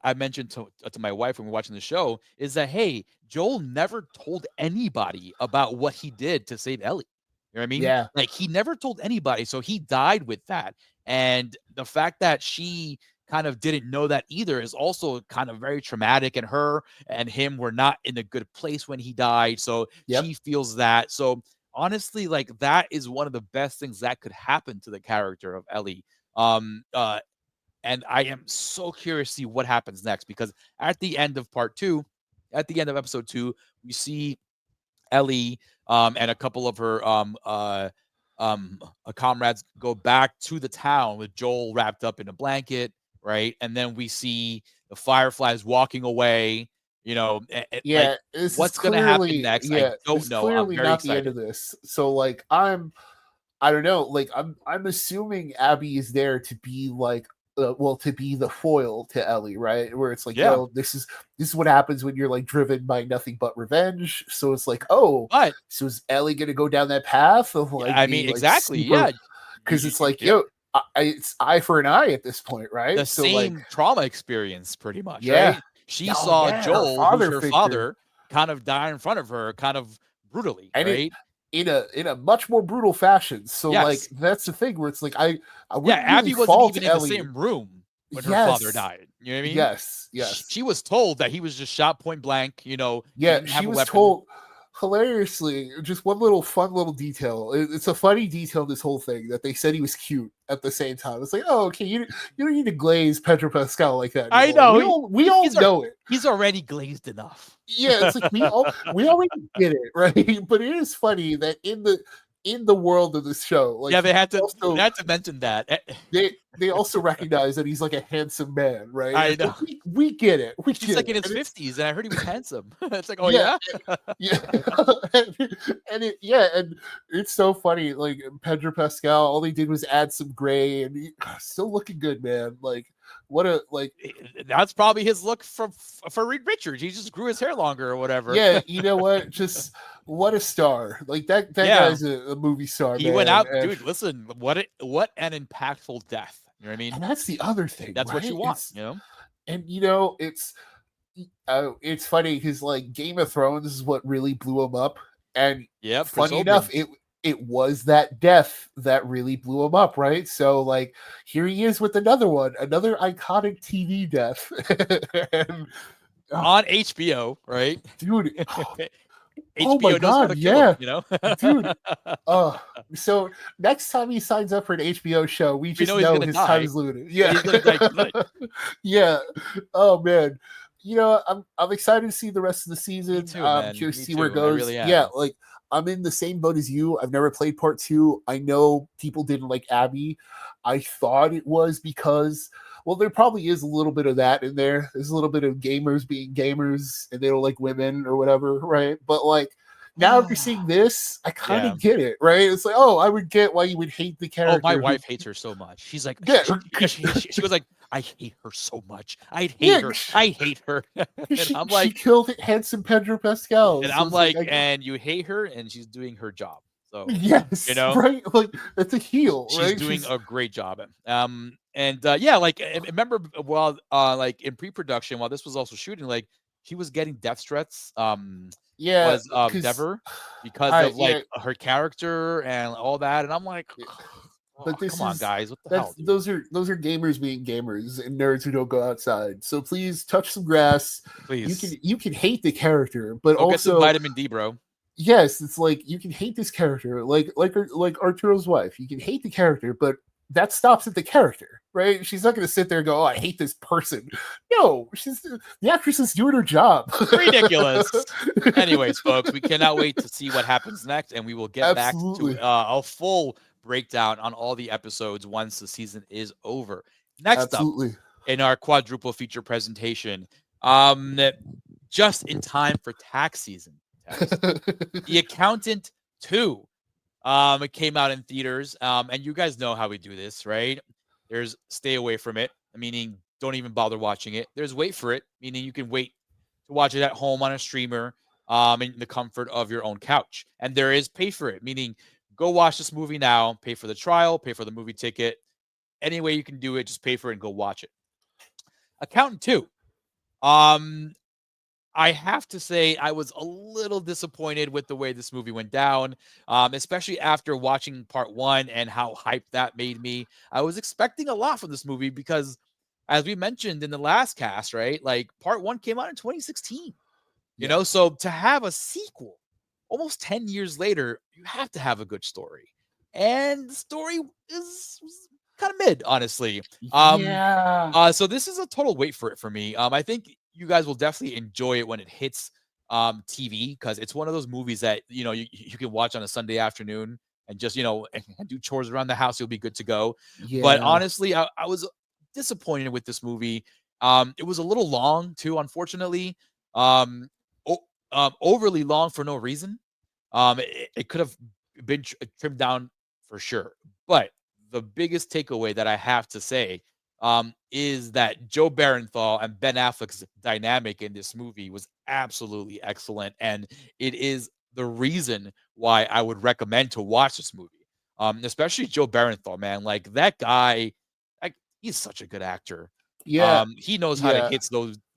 I mentioned to my wife when we were watching the show is that, hey, Joel never told anybody about what he did to save Ellie. You know what I mean? Yeah. Like, he never told anybody. So he died with that. And the fact that she kind of didn't know that either is also kind of very traumatic. And her and him were not in a good place when he died. So she feels that. So honestly, like, that is one of the best things that could happen to the character of Ellie. And I am so curious to see what happens next, because at the end of part 2, at the end of episode 2, we see Ellie and a couple of her comrades go back to the town with Joel wrapped up in a blanket, right? And then we see the Fireflies walking away. Like, what's going to happen next? I don't know. I'm very not excited. The end of this. So like I don't know. Like I'm assuming Abby is there to be like to be the foil to Ellie, right? Where it's like, this is what happens when you're like driven by nothing but revenge. So it's like, so is Ellie gonna go down that path of like? I mean, exactly, because it's like, it's eye for an eye at this point, right? The same trauma experience, pretty much. Right? She saw Joel, who's her father, kind of die in front of her, kind of brutally, right? in a much more brutal fashion. So like Yes. that's the thing where it's like I Yeah, wouldn't really Abby wasn't fault even in the Ellie. same room when her father Yes. died. You know what I mean? Yes. Yes. She was told that he was just shot point blank. You know, he Yeah, didn't she have a was weapon. told hilariously, just one little fun little detail. It's a funny detail, this whole thing, that they said he was cute at the same time. It's like, oh, okay, you don't need to glaze Pedro Pascal like that I anymore. know. We all know it. He's already glazed enough. Yeah, it's like we already get it, right? But it is funny that in the world of this show, like Yeah, they had to mention that. they also recognize that he's like a handsome man, right? I It's know. like, we get it. We He's get like it. in his And 50s, and I heard he was handsome. It's like, oh yeah, yeah. yeah, and it's so funny. Like Pedro Pascal, all they did was add some gray, and still looking good, man. Like what a like. That's probably his look for Reed Richards. He just grew his hair longer or whatever. Yeah, you know what? Just what a star! Like that guy's a movie star. He man. went out, and, dude. Listen, what an impactful death. You know what I mean? And that's the other thing. That's right? what you want. You know. And it's funny because like Game of Thrones is what really blew him up, and funny enough, it was that death that really blew him up, right? So like here he is with another iconic TV death, and, on HBO, right, dude? HBO oh my god, yeah, him, you know, dude. So next time he signs up for an HBO show, we just know his time is limited. Yeah, he's gonna die good. Yeah. Oh man. You know, I'm excited to see the rest of the season. Me too, man. Curious to see too. where it goes. Really yeah, like I'm in the same boat as you. I've never played part 2. I know people didn't like Abby. I thought it was because, well, there probably is a little bit of that in there. There's a little bit of gamers being gamers and they don't like women or whatever, right? But like now after seeing this, I kind of get it, right? It's like, oh, I would get why you would hate the character. Oh, my wife hates her so much. She's like, she was like, I hate her so much. I hate her. And I'm like, she killed handsome Pedro Pascal. And I'm like, and you hate her, and she's doing her job. So yes, you know, right? Like that's a heel. She's doing a great job. Yeah, like I remember while like in pre-production, while this was also shooting, like she was getting death threats. Was Dever because of like her character and all that, and I'm like, but come on, guys, what the hell? Dude? Those are gamers being gamers and nerds who don't go outside. So please touch some grass. Please, you can hate the character, but go also get some vitamin D, bro. Yes, it's like you can hate this character, like Arturo's wife. You can hate the character, but that stops at the character, right? She's not going to sit there and go, "Oh, I hate this person." No, the actress is doing her job. Ridiculous. Anyways, folks, we cannot wait to see what happens next, and we will get back to a full breakdown on all the episodes once the season is over. Next up in our quadruple feature presentation, just in time for tax season, The Accountant 2. It came out in theaters, and you guys know how we do this, right? There's stay away from it, meaning don't even bother watching it. There's wait for it, meaning you can wait to watch it at home on a streamer, in the comfort of your own couch. And there is pay for it, meaning go watch this movie now, pay for the trial, pay for the movie ticket. Any way you can do it, just pay for it and go watch it. Accountant 2. I have to say I was a little disappointed with the way this movie went down, especially after watching part 1 and how hyped that made me. I was expecting a lot from this movie because, as we mentioned in the last cast, right? Like part 1 came out in 2016, you know? So to have a sequel almost 10 years later, you have to have a good story. And the story was kind of mid, honestly. So this is a total wait for it for me. I think you guys will definitely enjoy it when it hits TV, because it's one of those movies that, you know, you can watch on a Sunday afternoon and just, you know, and do chores around the house. You'll be good to go. But honestly, I was disappointed with this movie. It was a little long too, unfortunately. Overly long for no reason. It could have been trimmed down for sure. But the biggest takeaway that I have to say is that Joe Barenthal and Ben Affleck's dynamic in this movie was absolutely excellent. And it is the reason why I would recommend to watch this movie. Especially Joe Barenthal, man. Like that guy, he's such a good actor. He knows how to hit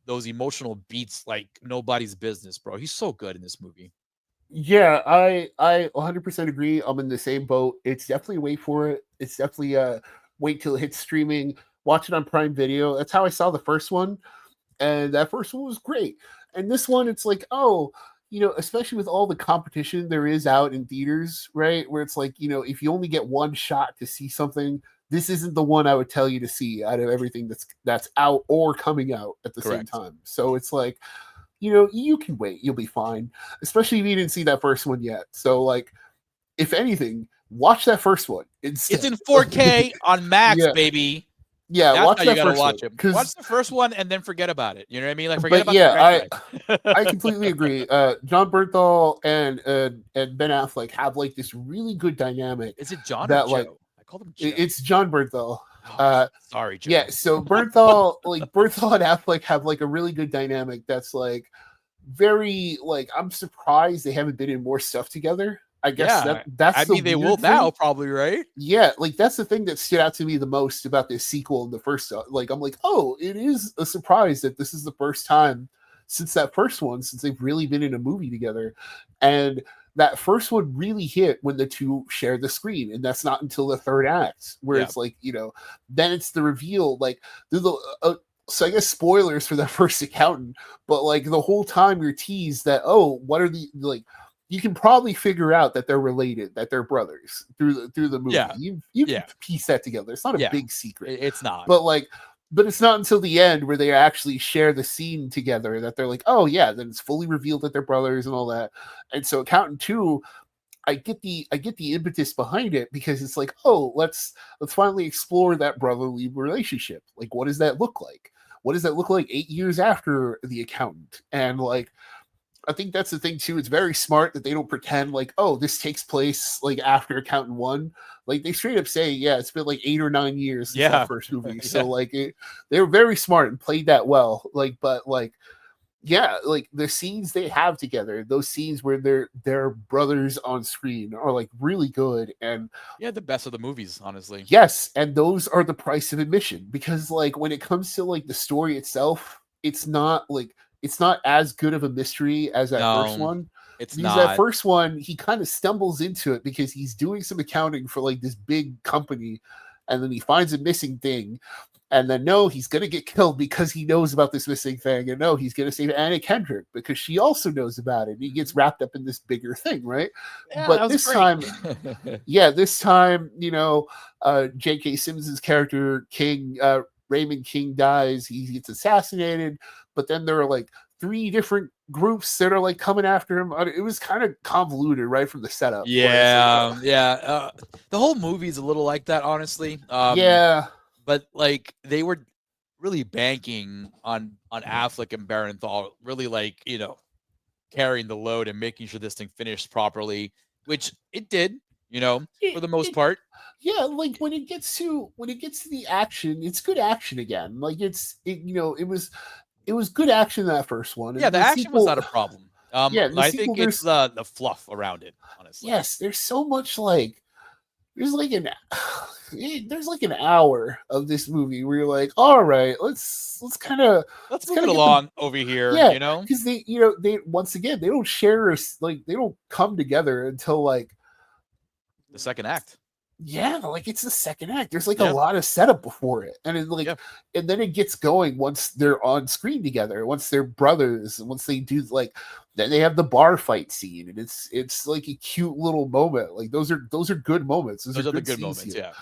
those emotional beats like nobody's business, bro. He's so good in this movie. Yeah, I 100% agree. I'm in the same boat. It's definitely wait for it. It's definitely wait till it hits streaming. Watch it on Prime Video. That's how I saw the first one, and that first one was great. And this one, it's like, oh, especially with all the competition there is out in theaters, right? Where it's like, if you only get one shot to see something, this isn't the one I would tell you to see out of everything that's out or coming out at the same Correct. time. So it's like, you can wait. You'll be fine, especially if you didn't see that first one yet. So, like, if anything, watch that first one instead. It's in 4K on Max, Yeah. baby. Yeah, That's watch how you that gotta first watch one. it. Watch the first one and then forget about it. You know what I mean? Like, forget about Yeah, the franchise. I completely agree. John Bernthal and Ben Affleck have like this really good dynamic. Is it John or that Joe? like I called him Joe. it's John Bernthal. Oh, sorry, Joe. Yeah, so Bernthal and Affleck have like a really good dynamic that's like very like, I'm surprised they haven't been in more stuff together. I guess that's the they will weird thing. now, probably, right? Yeah, like that's the thing that stood out to me the most about this sequel and the first. Like, I'm like, oh, it is a surprise that this is the first time since that first one, since they've really been in a movie together, and that first one really hit when the two share the screen, and that's not until the third act where it's like, then it's the reveal, like so I guess spoilers for that first accountant, but like the whole time you're teased that, oh, what are the like. You can probably figure out that they're related, that they're brothers through the movie. Yeah. You can piece that together. It's not a big secret. It's not. But it's not until the end where they actually share the scene together that they're like, oh yeah, then it's fully revealed that they're brothers and all that. And so Accountant 2, I get the impetus behind it because it's like, oh, let's finally explore that brotherly relationship. Like, what does that look like? What does that look like 8 years after The Accountant? And like, I think that's the thing too. It's very smart that they don't pretend like, oh, this takes place like after Accountant 1. Like, they straight up say, yeah, it's been like 8 or 9 years since that first movie. So like, they were very smart and played that well. Like, but like, yeah, like the scenes they have together, those scenes where they're brothers on screen are like really good, and the best of the movies, honestly. Yes, and those are the price of admission, because like when it comes to like the story itself, it's not as good of a mystery as that first one. It's because not. That first one, he kind of stumbles into it because he's doing some accounting for like this big company, and then he finds a missing thing, and then no, he's gonna get killed because he knows about this missing thing, and no, he's gonna save Anna Kendrick because she also knows about it. And he gets wrapped up in this bigger thing, right? Yeah, but this time, J.K. Simmons' character King, Raymond King, dies. He gets assassinated, but then there are like 3 different groups that are like coming after him. It was kind of convoluted right from the setup. The whole movie's a little like that, honestly. But like, they were really banking on Affleck and Barenthal really, like, carrying the load and making sure this thing finished properly, which it did, for the most part. Yeah, like when it gets to the action, it's good action again. Like it was good action in that first one. Yeah, the action was not a problem. I think it's the fluff around it, honestly. Yes, there's so much like there's like an hour of this movie where you're like, all right, let's move it along over here, because they once again, they don't share, like they don't come together until like the second act. Yeah, like it's the second act. There's like a lot of setup before it, and and then it gets going once they're on screen together. Once they're brothers, once they do then they have the bar fight scene, and it's like a cute little moment. Like those are good moments. Those are the good moments, here.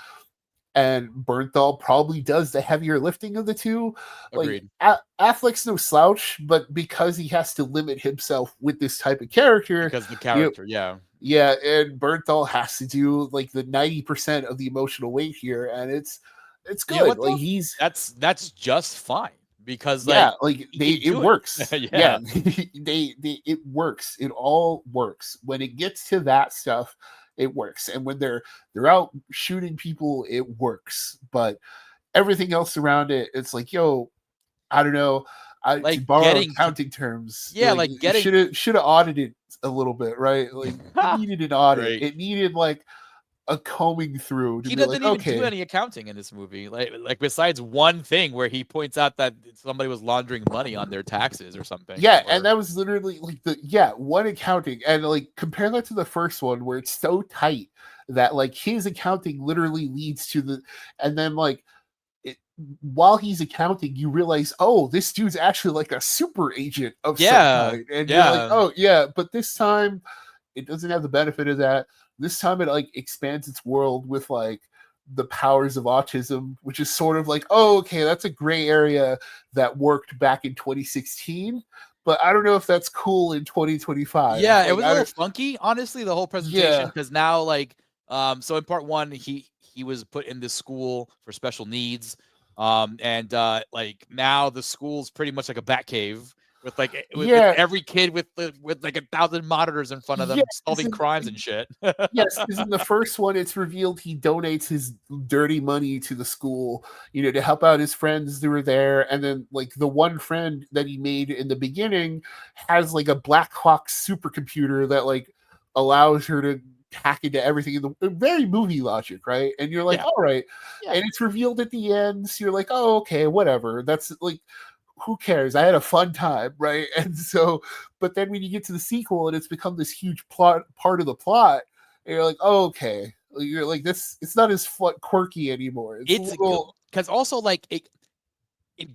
And Bernthal probably does the heavier lifting of the two. Agreed. Like Affleck's no slouch, but because he has to limit himself with this type of character, because the character, Yeah, and Bernthal has to do like the 90% of the emotional weight here, and it's good. Like that's just fine, because it works. It works. It all works. When it gets to that stuff, it works. And when they're out shooting people, it works. But everything else around it, it's like, yo, I don't know. To borrow accounting terms, should have audited a little bit, right? Like it needed an audit. Right. It needed like a combing through to He be doesn't like, even do okay, any accounting in this movie. Like besides one thing where he points out that somebody was laundering money on their taxes or something. yeah, and that was literally like one accounting, and like compare that to the first one where it's so tight that like his accounting literally leads to the, and then like while he's accounting, you realize, oh, this dude's actually like a super agent of some kind, and you're like, oh yeah, but this time it doesn't have the benefit of that. This time it like expands its world with like the powers of autism, which is sort of like, oh, okay, that's a gray area that worked back in 2016, but I don't know if that's cool in 2025. Yeah, like, it was a little funky, honestly, the whole presentation, because now like so in part one he was put in this school for special needs. And like now the school's pretty much like a bat cave with like with every kid with like 1,000 monitors in front of them solving crimes and shit. Yes, because in the first one, it's revealed he donates his dirty money to the school, to help out his friends who were there. And then, like, the one friend that he made in the beginning has, like, a Black Hawk supercomputer that, like, allows her to hack into everything in the very movie logic, right? And you're like, all right. And it's revealed at the end. So you're like, oh, okay, whatever. That's, like, who cares? I had a fun time, right? And so, but then when you get to the sequel and it's become this huge part of the plot, and you're like, oh, okay. You're like, this, it's not as quirky anymore. It's because also like it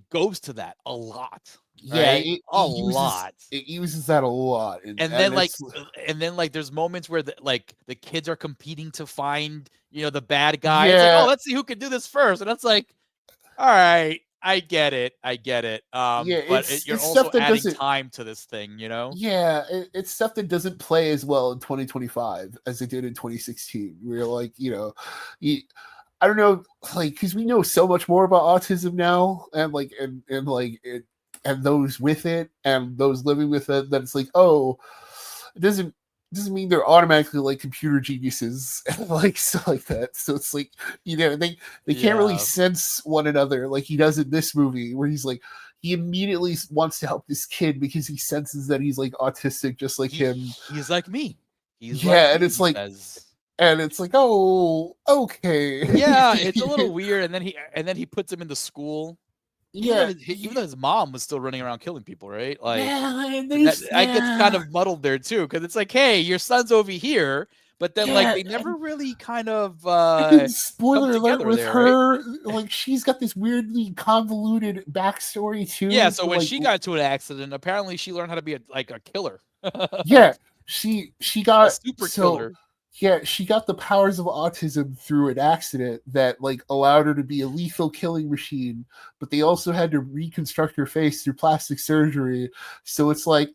goes to that a lot. Yeah, right? It uses that a lot, and then like there's moments where the kids are competing to find the bad guy. It's like, oh, let's see who can do this first, and it's like, all right, I get it. But you're also adding time to this thing, Yeah, it's stuff that doesn't play as well in 2025 as it did in 2016. We're like, I don't know, like, because we know so much more about autism now, and like, and like it, and those with it, and those living with it. That it's like, oh, it doesn't mean they're automatically like computer geniuses and like stuff like that. So it's like, they can't really sense one another like he does in this movie, where he's like, he immediately wants to help this kid because he senses that he's like autistic just like him. He's like me. And it's like, oh, okay. Yeah, it's a little weird. And then he puts him into school. Yeah, even though his mom was still running around killing people, right? Like, I gets kind of muddled there too, because it's like, hey, your son's over here, but then like they never really kind of spoiler alert with her, right? Like, she's got this weirdly convoluted backstory too. Yeah, so when she got into an accident, apparently she learned how to be a killer. Yeah, she got a super killer. Yeah, she got the powers of autism through an accident that like allowed her to be a lethal killing machine, but they also had to reconstruct her face through plastic surgery. So it's like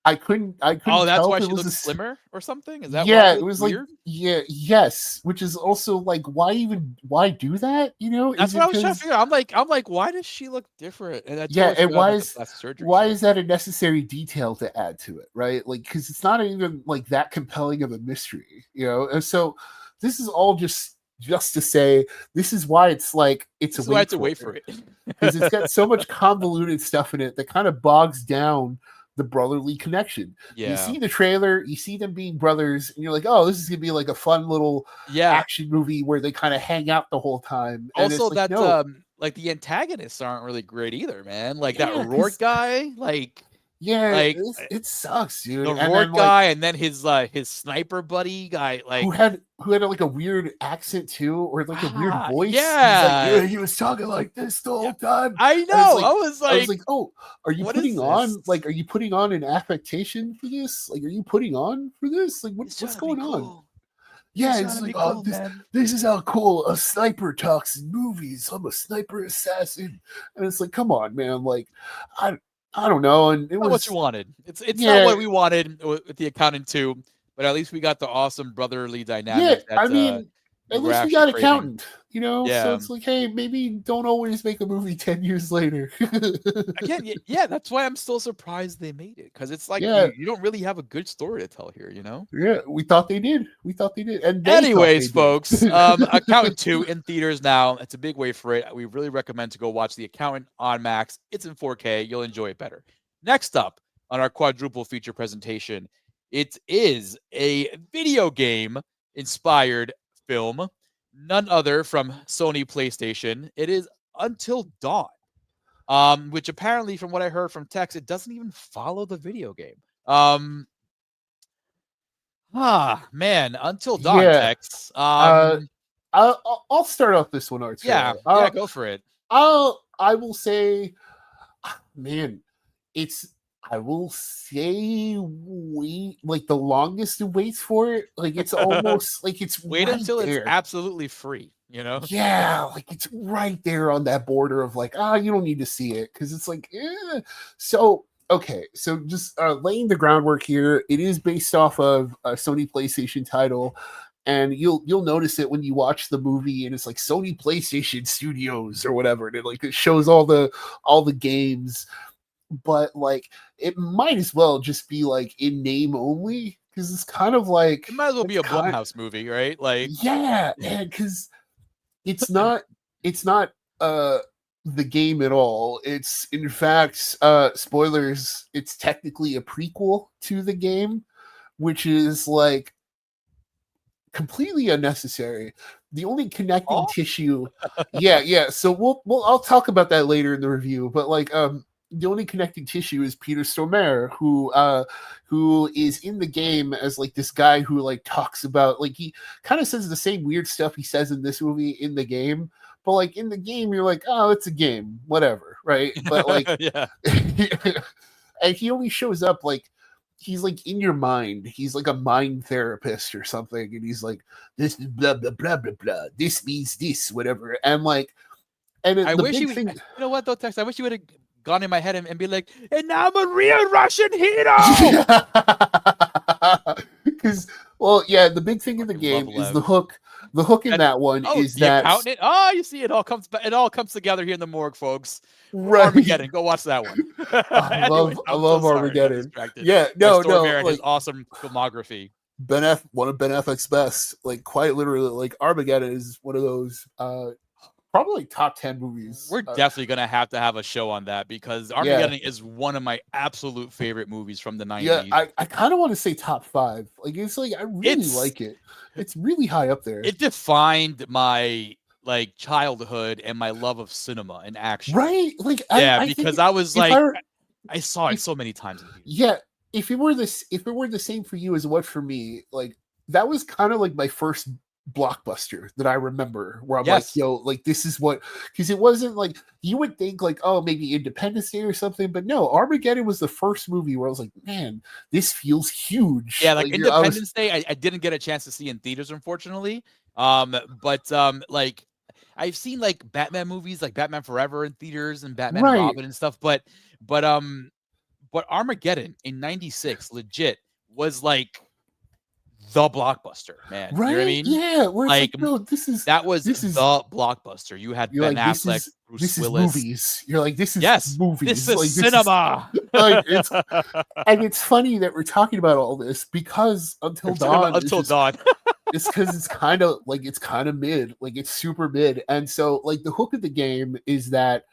I couldn't Oh, that's why she looked slimmer or something? Is that why it was weird? Like yes, which is also like, why do that? That's what I was trying to figure out. I'm like, why does she look different? And and why is that a necessary detail to add to it, right? Like, because it's not even like that compelling of a mystery, And so this is all just to say, this is why it's like it's a wait for it because it's got so much convoluted stuff in it that kind of bogs down the brotherly connection. You see the trailer, you see them being brothers, and you're like, oh, this is gonna be like a fun little action movie where they kind of hang out the whole time. And also, like, like the antagonists aren't really great either, man. Like that Rourke guy, like it sucks, dude. The Rourke guy, and then his sniper buddy guy, like who had like a weird accent too, or like a weird voice. Yeah, he was talking like this the whole time. I know. I was like, oh, are you putting on an affectation for this? Like, are you putting on for this? Like, what's going on? Yeah, it's like, oh, this is how cool a sniper talks in movies. I'm a sniper assassin, and it's like, come on, man. Like, I don't know, and it was what you wanted. It's not what we wanted with the Accountant 2, but at least we got the awesome brotherly dynamic. Yeah, I mean, at least we got Accountant, So it's like, hey, maybe don't always make a movie 10 years later. Again, yeah, that's why I'm still surprised they made it, because it's like you don't really have a good story to tell here, Yeah, we thought they did. And anyways, folks, Accountant 2 in theaters now. It's a big way for it. We really recommend to go watch The Accountant on Max. It's in 4K. You'll enjoy it better. Next up on our quadruple feature presentation, it is a video game inspired film, none other from Sony PlayStation. It is Until Dawn, which apparently, from what I heard from Tex, it doesn't even follow the video game. Man, Until Dawn, Tex. I'll start off this one, Arturo. Yeah, go for it. I will say, man, I will say wait, like the longest it waits for it. Like it's almost like it's wait right until there. It's absolutely free, you know? Yeah, like it's right there on that border of like, you don't need to see it because it's like, So okay, so just laying the groundwork here. It is based off of a Sony PlayStation title. And you'll notice it when you watch the movie, and it's like Sony PlayStation Studios or whatever, and it shows all the games, but like it might as well just be like in name only because it's kind of like it might as well be a Blumhouse movie, right? Like yeah, because it's not the game at all. It's in fact spoilers. It's technically a prequel to the game, which is like completely unnecessary. The only connecting tissue, yeah. So I'll talk about that later in the review. But like, the only connecting tissue is Peter Stormare, who is in the game as like this guy who like talks about like he kind of says the same weird stuff he says in this movie in the game. But like in the game, you're like, oh, it's a game, whatever, right? But like, yeah, and he only shows up like. He's like in your mind. He's like a mind therapist or something, and he's like, "This is blah blah blah blah blah. This means this, whatever." And like, and I wish big thing, you know what though, Tex? I wish you would have gone in my head and be like, "And now I'm a real Russian hero." Because, well, yeah, the big thing in the game is the hook. The hook in that one is that accountant. You see, it all comes together here in the morgue, folks. Right. Armageddon, go watch that one. I love Armageddon. Yeah, no, like, his awesome filmography. One of Ben Affleck's best. Like quite literally, like Armageddon is one of those probably top 10 movies. We're definitely gonna have to have a show on that because Armageddon is one of my absolute favorite movies from the 90s. Yeah, I kind of want to say top 5. Like it's like I really like it. It's really high up there. It defined my like childhood and my love of cinema and action. Right? Like because I was like I saw it so many times. Yeah, if it were the same for you as it was for me, like that was kind of like my first blockbuster that I remember where I'm like, yo, like this is what, because it wasn't like you would think like, oh, maybe Independence Day or something, but no, Armageddon was the first movie where I was like, man, this feels huge. Yeah, like Independence Day, I didn't get a chance to see in theaters, unfortunately. But like I've seen like Batman movies, like Batman Forever in theaters and Batman and Robin and stuff, but Armageddon in '96 legit was like the blockbuster, man. Right? You know what I mean? Yeah. Like, no, this is the blockbuster. You had Ben Affleck, Bruce Willis. Movies. You're like, this is movies. This is like, cinema. And it's funny that we're talking about all this because Until Dawn. It's because it's kind of mid. Like it's super mid. And so like the hook of the game is that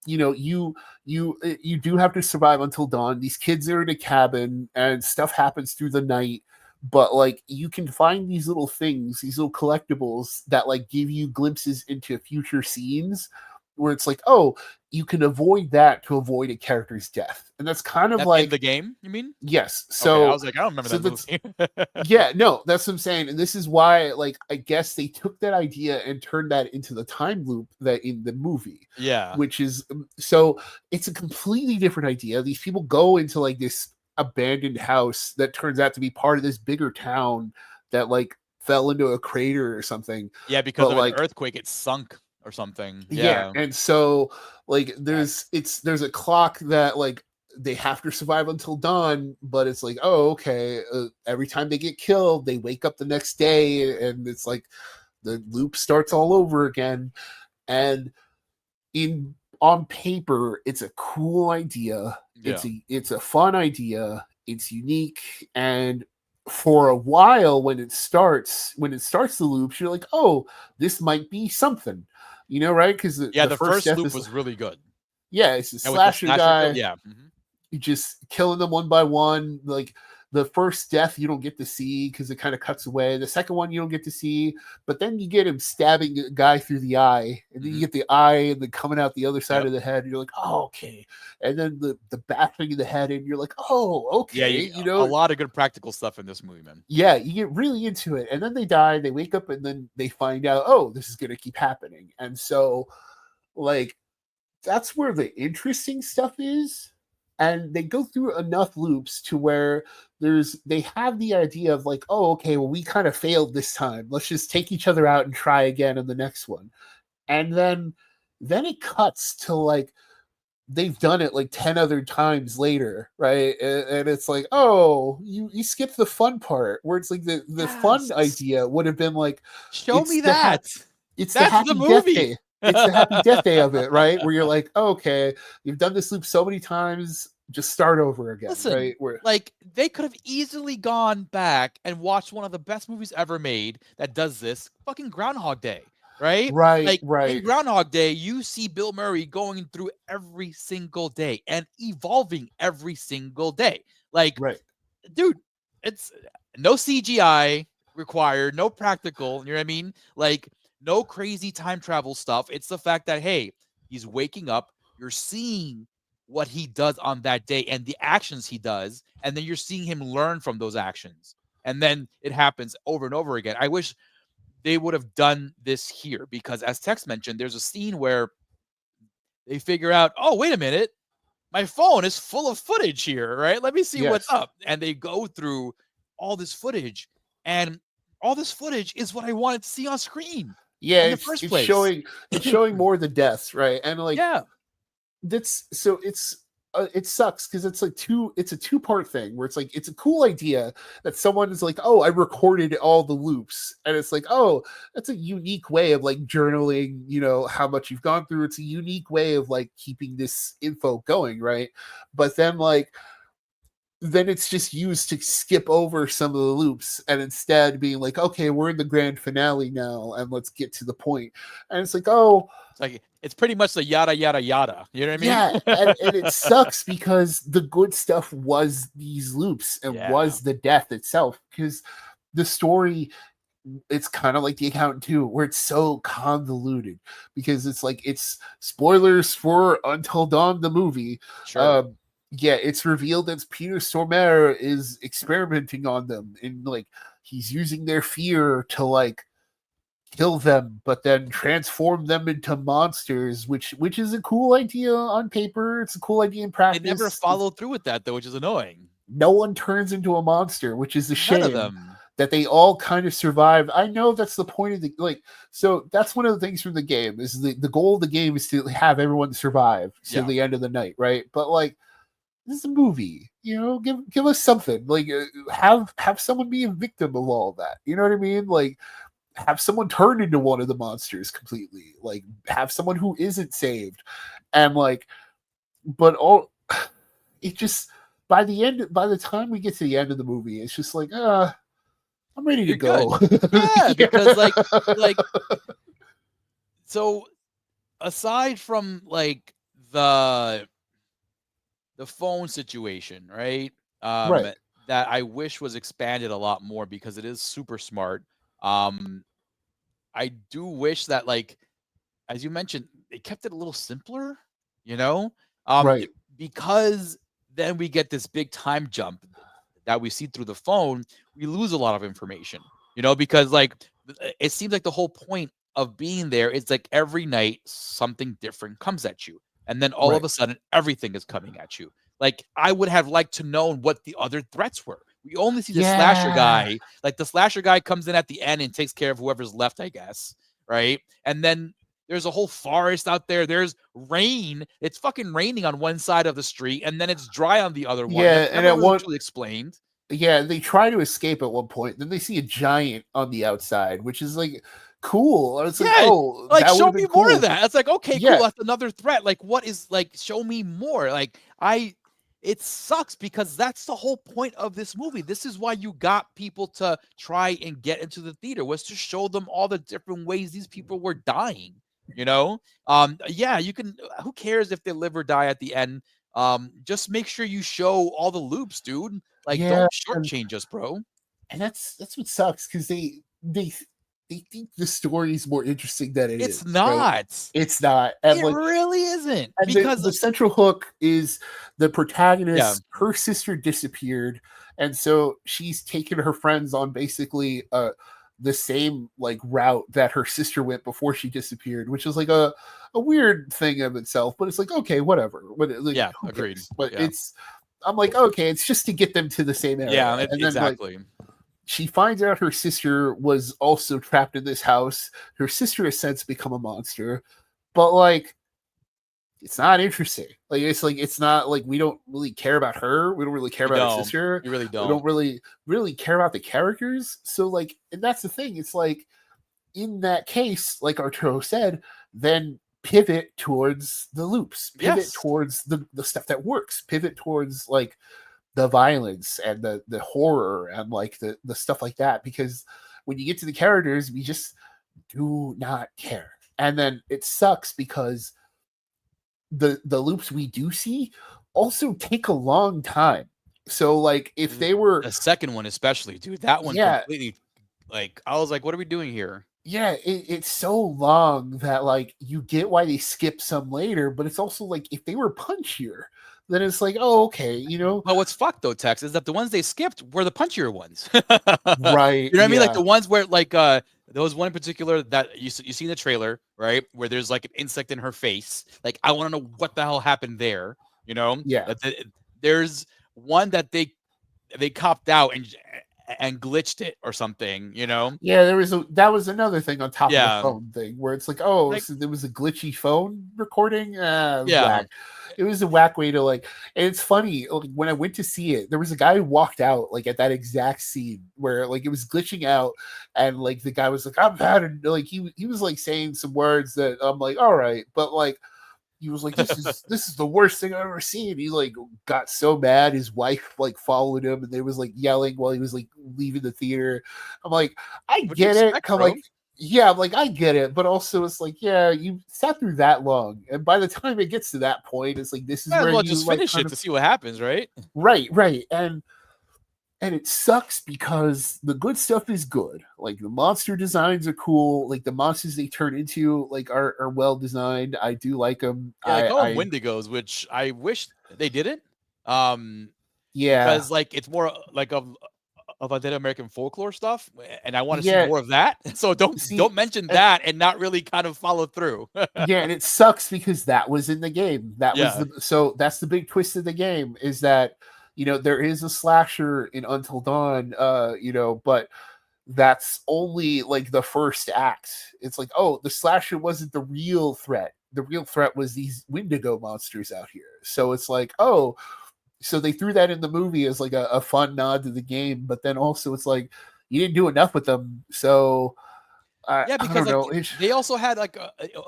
you do have to survive until dawn. These kids are in a cabin and stuff happens through the night. But like you can find these little things, these little collectibles that like give you glimpses into future scenes where it's like, oh, you can avoid that to avoid a character's death. And that's kind of like in the game, you mean? Yes. So I was like, I don't remember that movie. Yeah, no, that's what I'm saying. And this is why, like, I guess they took that idea and turned that into the time loop that in the movie. Yeah. Which is so it's a completely different idea. These people go into like this abandoned house that turns out to be part of this bigger town that like fell into a crater or something. Yeah, because of an earthquake, it sunk or something. Yeah. And so like there's a clock that like they have to survive until dawn, but it's like, oh, okay. Every time they get killed, they wake up the next day and it's like the loop starts all over again. And on paper, it's a cool idea. Yeah. It's a fun idea. It's unique. And for a while when it starts the loops, you're like, oh, this might be something, right? Because the first loop was really good. Yeah, it's a slasher guy. Yeah. You just killing them one by one. Like the first death you don't get to see because it kind of cuts away. The second one you don't get to see, but then you get him stabbing a guy through the eye, and then you get the eye and then coming out the other side of the head, and you're like, oh, okay. And then the bashing of the head, and you're like, oh, okay. Yeah, a lot of good practical stuff in this movie, man. Yeah, you get really into it, and then they die, they wake up, and then they find out, oh, this is going to keep happening. And so, like, that's where the interesting stuff is. And they go through enough loops to where they have the idea of like, oh, okay, well, we kind of failed this time. Let's just take each other out and try again in the next one. And then it cuts to like they've done it like 10 other times later, right? And it's like, oh, you skipped the fun part where it's like the fun idea would have been like, show me that. It's the happy death day. It's the happy death day of it, right? Where you're like, oh, okay, you've done this loop so many times, just start over again. Listen, right? Like they could have easily gone back and watched one of the best movies ever made that does this, fucking Groundhog Day, right? Right. In Groundhog Day, you see Bill Murray going through every single day and evolving every single day. Like, dude, it's no CGI required, no practical, you know what I mean? Like, no crazy time travel stuff. It's the fact that, hey, he's waking up. You're seeing what he does on that day and the actions he does. And then you're seeing him learn from those actions. And then it happens over and over again. I wish they would have done this here because, as Tex mentioned, there's a scene where they figure out, oh, wait a minute. My phone is full of footage here, right? Let me see what's up. And they go through all this footage. And all this footage is what I wanted to see on screen. Yeah, it's showing more of the deaths, right? And like, it sucks because it's a two-part thing where it's like it's a cool idea that someone is like, oh, I recorded all the loops, and it's like, oh, that's a unique way of like journaling, you know, how much you've gone through. It's a unique way of like keeping this info going, right? But then it's just used to skip over some of the loops and instead being like, okay, we're in the grand finale now and let's get to the point. And it's like, oh, it's pretty much the yada, yada, yada. You know what I mean? Yeah. And it sucks because the good stuff was these loops and was the death itself. Because the story, it's kind of like The Accountant 2, where it's so convoluted because it's like, it's spoilers for Until Dawn, the movie. Sure. It's revealed that Peter Stormare is experimenting on them and like he's using their fear to like kill them, but then transform them into monsters, which is a cool idea on paper. It's a cool idea in practice. They never followed through with that though, which is annoying. No one turns into a monster, which is a shame. None of them. That they all kind of survive. I know that's the point of the so that's one of the things from the game is the goal of the game is to have everyone survive to the end of the night, right? But like, this is a movie, you know, give us something, like have someone be a victim of all that, you know what I mean? Like have someone turn into one of the monsters completely, like have someone who isn't saved, and like, but it just by the time we get to the end of the movie, it's just like I'm ready to go. Because like so aside from like the phone situation, right? That I wish was expanded a lot more because it is super smart. I do wish that, like, as you mentioned, they kept it a little simpler, you know? Because then we get this big time jump that we see through the phone. We lose a lot of information, you know, because like it seems like the whole point of being there is like every night something different comes at you. And then all of a sudden, everything is coming at you. Like, I would have liked to know what the other threats were. We only see the slasher guy. Like, the slasher guy comes in at the end and takes care of whoever's left, I guess. Right? And then there's a whole forest out there. There's rain. It's fucking raining on one side of the street, and then it's dry on the other one. Yeah, and at one explained. Yeah, they try to escape at one point. Then they see a giant on the outside, which is like cool. It's like, oh, like show me more of that. It's like, okay, cool. That's another threat. Like, what is like? Show me more. Like, it sucks because that's the whole point of this movie. This is why you got people to try and get into the theater, was to show them all the different ways these people were dying. You know, you can. Who cares if they live or die at the end? just make sure you show all the loops, dude. Like, Yeah, don't shortchange us, bro. And that's what sucks, because they think the story's more interesting than it is. It's not. Right? It's not. And it really isn't. And because the central hook is the protagonist, her sister disappeared, and so she's taken her friends on basically the same like route that her sister went before she disappeared, which is like a weird thing of itself, but it's like, okay, whatever. Like, agreed. But I'm like, okay, it's just to get them to the same area. Yeah, and exactly. Then, like, she finds out her sister was also trapped in this house. Her sister has since become a monster, but like, it's not interesting. Like, it's not like we don't really care about her. We don't really care about her sister. You really don't. We don't really care about the characters. So like, and that's the thing. It's like, in that case, like Arturo said, then pivot towards the loops, pivot towards the stuff that works, pivot towards like the violence and the horror and like the stuff like that. Because when you get to the characters, we just do not care. And then it sucks because the loops we do see also take a long time. So like, if they were the second one, especially, dude, that one completely, like, I was like, what are we doing here? Yeah, it's so long that like you get why they skip some later, but it's also like, if they were punchier, then it's like, oh, okay, you know. Well, what's fucked though, Tex, is that the ones they skipped were the punchier ones. Right. You know what I mean? Like the ones where like there was one in particular that you see in the trailer, right? Where there's like an insect in her face. Like, I want to know what the hell happened there. You know? Yeah. There's one that they copped out and glitched it or something, you know? Yeah, that was another thing on top of the phone thing, where it's like, oh, so there was a glitchy phone recording. Whack. It was a whack way to like, and it's funny, like, when I went to see it, there was a guy who walked out like at that exact scene where like it was glitching out, and like the guy was like, I'm bad, and like he was like saying some words that I'm like, all right, but like, he was like, this is the worst thing I've ever seen. He like got so mad. His wife like followed him, and they was like yelling while he was like leaving the theater. I'm like, I get it. I'm like, yeah, I'm like, I get it, but also it's like, yeah, you sat through that long, and by the time it gets to that point, it's like, this is where you just finish it to see what happens, right? Right, and it sucks because the good stuff is good. Like, the monster designs are cool. Like, the monsters they turn into like are well designed. I do like them. Yeah, I call them Wendigos, which I wish they didn't. Because like it's more like of a Native American folklore stuff, and I want to see more of that. So don't mention that and not really kind of follow through. Yeah, and it sucks because that was in the game. That was so that's the big twist of the game, is that, you know, there is a slasher in Until Dawn, you know, but that's only like the first act. It's like, oh, the slasher wasn't the real threat. The real threat was these Wendigo monsters out here. So it's like, oh, so they threw that in the movie as like a fun nod to the game, but then also it's like, you didn't do enough with them. So because I don't know. They also had like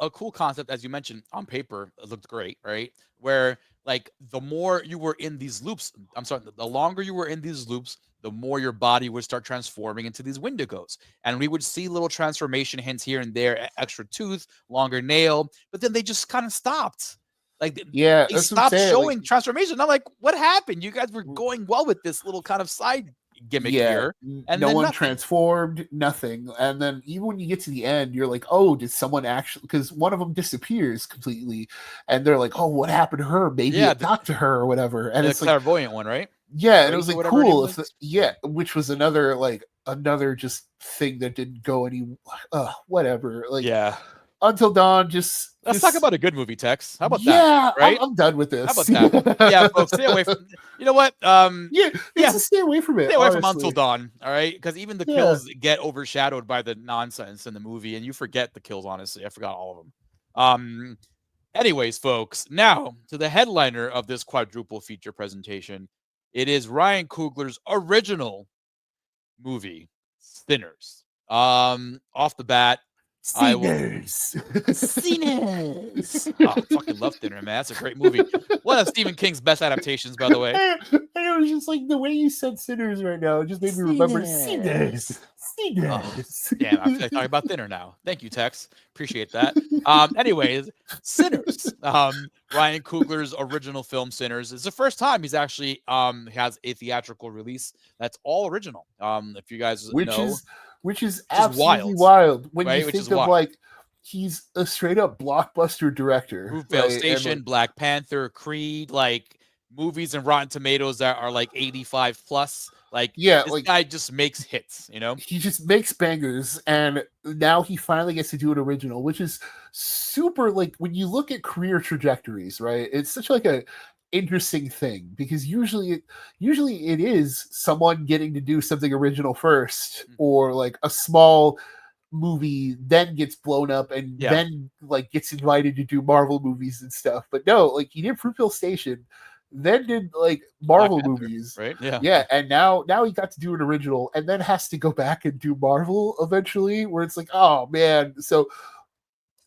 a cool concept, as you mentioned, on paper. It looked great, right? Where like the more you were in these loops, the longer you were in these loops, the more your body would start transforming into these Wendigos. And we would see little transformation hints here and there, extra tooth, longer nail, but then they just kind of stopped. Like, they stopped showing transformation. I'm like, what happened? You guys were going well with this little kind of side gimmick here, and no one transformed, nothing. And then even when you get to the end, you're like, oh, did someone actually, because one of them disappears completely, and they're like, oh, what happened to her? Maybe it got to her or whatever. And it's the clairvoyant one, right? Yeah, and it was like, cool. Which was another just thing that didn't go any whatever. Like, Until Dawn, let's talk about a good movie, Tex. How about that? Yeah, right? I'm done with this. How about that? Yeah, folks, stay away from. You know what? Stay away from it. Stay away from Until Dawn. All right, because even the kills get overshadowed by the nonsense in the movie, and you forget the kills. Honestly, I forgot all of them. Anyways, folks, now to the headliner of this quadruple feature presentation. It is Ryan Coogler's original movie, Sinners. Off the bat. Sinners. Oh, I fucking love Thinner, man. That's a great movie. One of Stephen King's best adaptations, by the way. And it was just like the way you said Sinners right now. It just made me remember Sinners. Sinners. Damn, I feel like talking about thinner now. Thank you, Tex. Appreciate that. Anyways, Sinners. Ryan Coogler's original film Sinners. It's the first time he's actually has a theatrical release that's all original. If you guys know, which is absolutely wild when you think of like he's a straight up blockbuster director. Fruitvale Station, Black Panther, Creed, like movies and Rotten Tomatoes that are like 85 plus. Like, yeah, this like, guy just makes hits, you know? He just makes bangers, and now he finally gets to do an original, which is super, like, when you look at career trajectories, right? It's such like a interesting thing, because usually it is someone getting to do something original first, or like a small movie then gets blown up and then like gets invited to do Marvel movies and stuff. But no, like he did Fruitvale Station, then did like Marvel movies, right? Yeah, and now he got to do an original, and then has to go back and do Marvel eventually, where it's like, oh man. So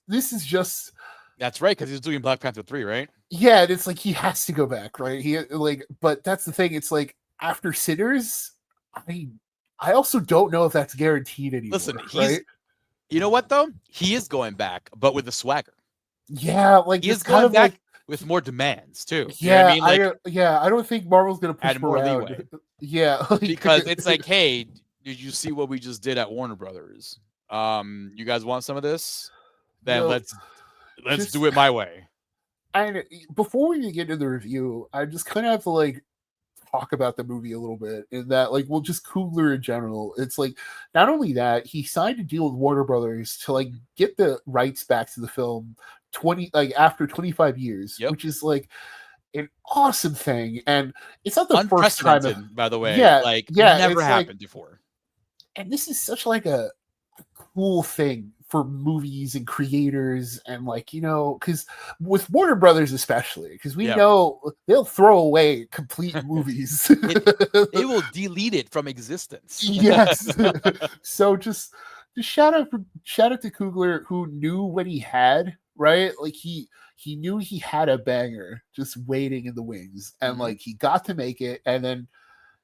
this is just that's right, because he's doing Black Panther 3, right? Yeah, and it's like he has to go back, right? He like, but that's the thing. It's like after Sinners, I also don't know if that's guaranteed anymore. Listen, right? You know what though? He is going back, but with a swagger. Yeah, like he is going back like, with more demands too. Yeah, you know what I mean? Like, I don't think Marvel's gonna push more around. leeway. Yeah, because it's like, hey, did you see what we just did at Warner Brothers? You guys want some of this? Then let's do it my way. And before we get into the review, I just kind of have to like talk about the movie a little bit, in that like, well, just Coogler in general. It's like, not only that, he signed a deal with Warner Brothers to like get the rights back to the film after 25 years, which is like an awesome thing. And it's not the first time, by the way. Like, never happened before. And this is such like a cool thing for movies and creators, and like, you know, because with Warner Brothers especially, because we know they'll throw away complete movies. They will delete it from existence. Yes. So just shout out to Coogler, who knew what he had, right? Like he knew he had a banger just waiting in the wings, and like he got to make it, and then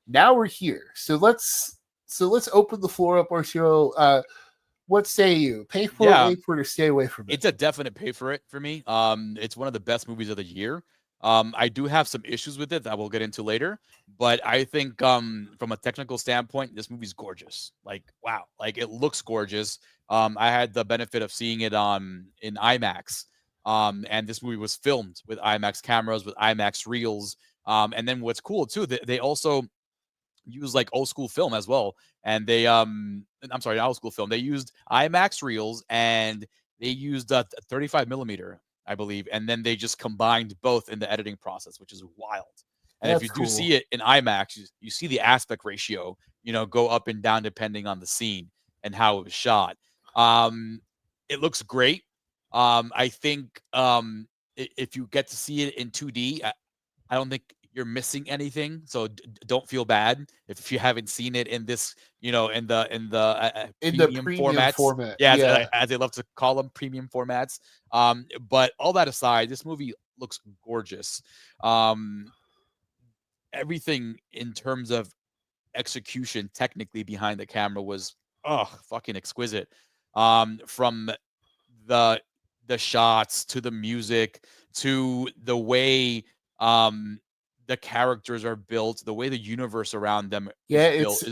now we're here. So let's open the floor up, Arturo. What say you? Pay for it, wait for it, or stay away from it? It's a definite pay for it for me. It's one of the best movies of the year. I do have some issues with it that we'll get into later, but I think from a technical standpoint, this movie's gorgeous. Like, wow, like it looks gorgeous. I had the benefit of seeing it in IMAX, and this movie was filmed with IMAX cameras, with IMAX reels. And then what's cool too, they also use like old school film as well. And they I'm sorry, not old school film. They used IMAX reels, and they used 35 millimeter, I believe. And then they just combined both in the editing process, which is wild. And if you do see it in IMAX, you see the aspect ratio, you know, go up and down depending on the scene and how it was shot. It looks great. I think if you get to see it in 2D, I don't think you're missing anything, so don't feel bad if you haven't seen it in this, you know, in the premium formats. As they love to call them, premium formats. But all that aside, this movie looks gorgeous. Everything in terms of execution technically behind the camera was fucking exquisite. From the shots to the music to the way the characters are built, the way the universe around them is built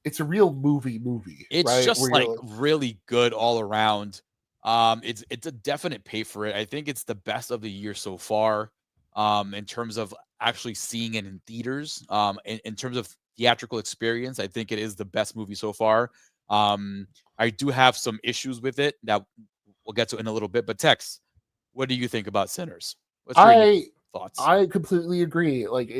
it's a real movie. It's right? just like really good all around. It's a definite pay for it. I think it's the best of the year so far. In terms of actually seeing it in theaters. In terms of theatrical experience, I think it is the best movie so far. I do have some issues with it that we'll get to in a little bit. But Tex, what do you think about Sinners? What's your thoughts? I completely agree. Like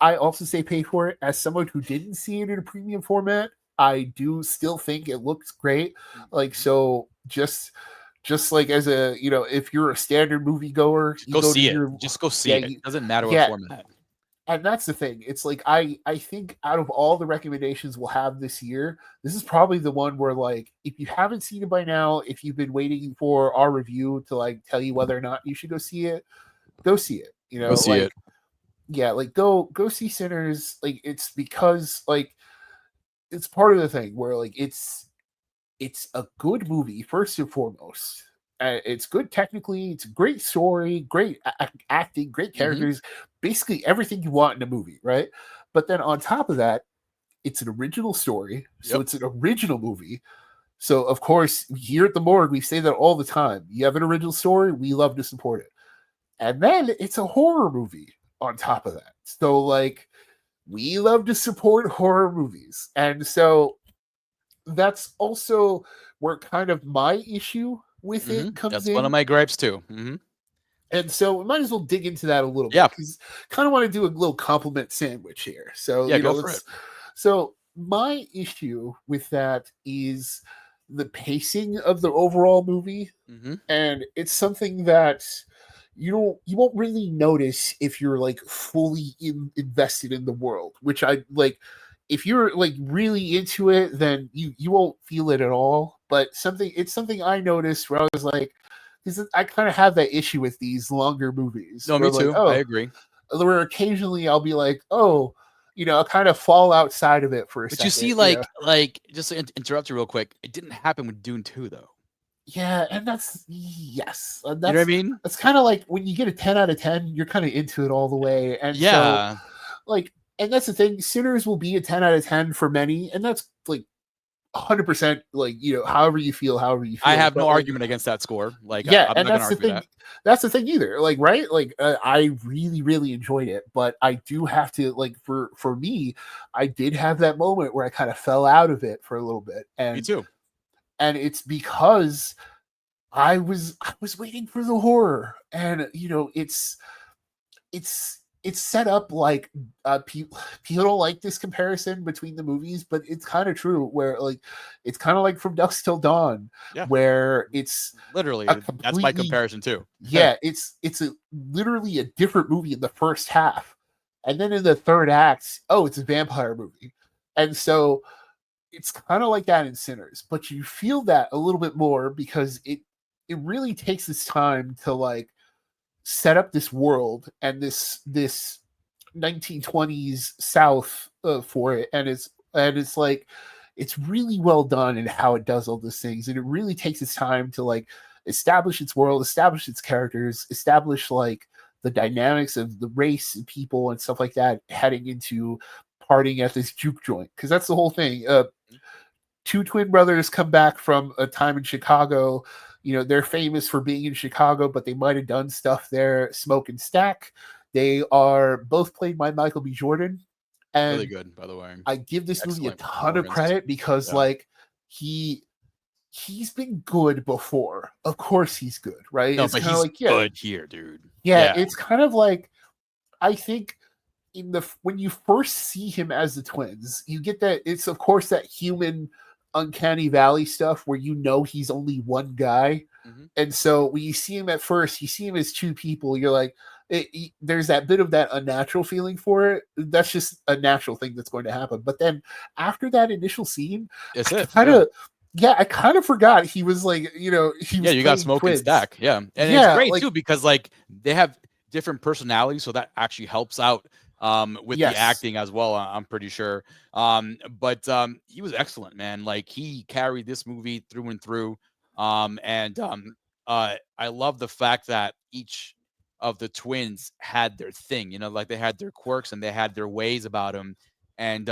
I also say pay for it. As someone who didn't see it in a premium format, I do still think it looks great. Like, so just like as a, you know, if you're a standard moviegoer, you go see it. Just go see it. It doesn't matter what format. And that's the thing. It's like I think out of all the recommendations we'll have this year, this is probably the one where, like, if you haven't seen it by now, if you've been waiting for our review to like tell you whether or not you should go see it, go see it. You know, go see it. Yeah, like go see Sinners. Like, it's because like it's part of the thing where like it's a good movie first and foremost. It's good technically. It's a great story, great acting, great characters, basically everything you want in a movie, right? But then on top of that, it's an original story, so it's an original movie. So of course, here at the Morgue, we say that all the time. You have an original story, we love to support it. And then it's a horror movie on top of that. So like, we love to support horror movies, and so that's also where kind of my issue with it comes That's in. one of my gripes too. And so we might as well dig into that a little bit, because kind of want to do a little compliment sandwich here. So go for it. So my issue with that is the pacing of the overall movie, and it's something that you won't really notice if you're like fully invested in the world, which I like. If you're like really into it, then you won't feel it at all. But it's something I noticed where I was like, because I kind of have that issue with these longer movies. No, me too. I agree. Where occasionally I'll be like, oh, I'll kind of fall outside of it for a second. But you see, like just to interrupt you real quick, it didn't happen with Dune 2 though. Yeah, and that's yes. You know what I mean? That's kind of like when you get a 10 out of 10, you're kind of into it all the way. And so like, and that's the thing, Sinners will be a 10 out of 10 for many, and that's like 100% like, however you feel. I have no argument against that score. Like, yeah, and that's the thing. That's the thing either. Like, right? Like, I really, really enjoyed it, but I do have to like, for me, I did have that moment where I kind of fell out of it for a little bit, and me too. And it's because I was waiting for the horror, and it's set up like people don't like this comparison between the movies, but it's kind of true. Where like it's kind of like From Dusk Till Dawn, where it's literally that's my comparison too. Yeah, it's literally a different movie in the first half, and then in the third act, it's a vampire movie, and so it's kind of like that in Sinners, but you feel that a little bit more because it really takes its time to like set up this world and this 1920s South for it, and it's like it's really well done in how it does all those things, and it really takes its time to like establish its world, establish its characters, establish like the dynamics of the race and people and stuff like that, heading into partying at this juke joint, because that's the whole thing. Two twin brothers come back from a time in Chicago. They're famous for being in Chicago, but they might have done stuff there. Smoke and Stack. They are both played by Michael B. Jordan. And really good, by the way. I give this movie a ton of credit because like he's been good before. Of course he's good, right? No, but he's like, good here, dude. Yeah, it's kind of like, I think when you first see him as the twins, you get that it's of course that human uncanny valley stuff where he's only one guy, and so when you see him at first, you see him as two people, you're like, there's that bit of that unnatural feeling for it. That's just a natural thing that's going to happen. But then after that initial scene, I kind of forgot he was like, he was you got Smoke and Stack, and it's great too because like they have different personalities, so that actually helps out with the acting as well, I'm pretty sure. But he was excellent, man. Like he carried this movie through and through. I love the fact that each of the twins had their thing, like they had their quirks and they had their ways about them. And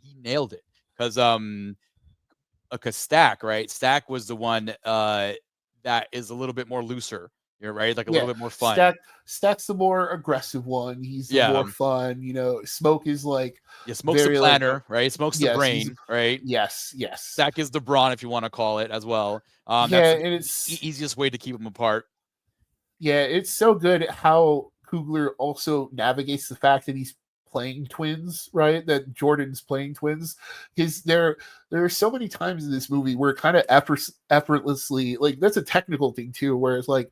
he nailed it because Stack, right? Stack was the one that is a little bit more looser. You're right, like a little bit more fun. Stack's the more aggressive one. He's the more fun. Smoke is like Smoke's the planner, right? Smoke's the brain, right? Yes. Stack is the brawn, if you want to call it as well. That's and it's the easiest way to keep them apart. Yeah, it's so good how Coogler also navigates the fact that he's playing twins, right? That Jordan's playing twins, because there are so many times in this movie where kind of effortlessly, like that's a technical thing too, where it's like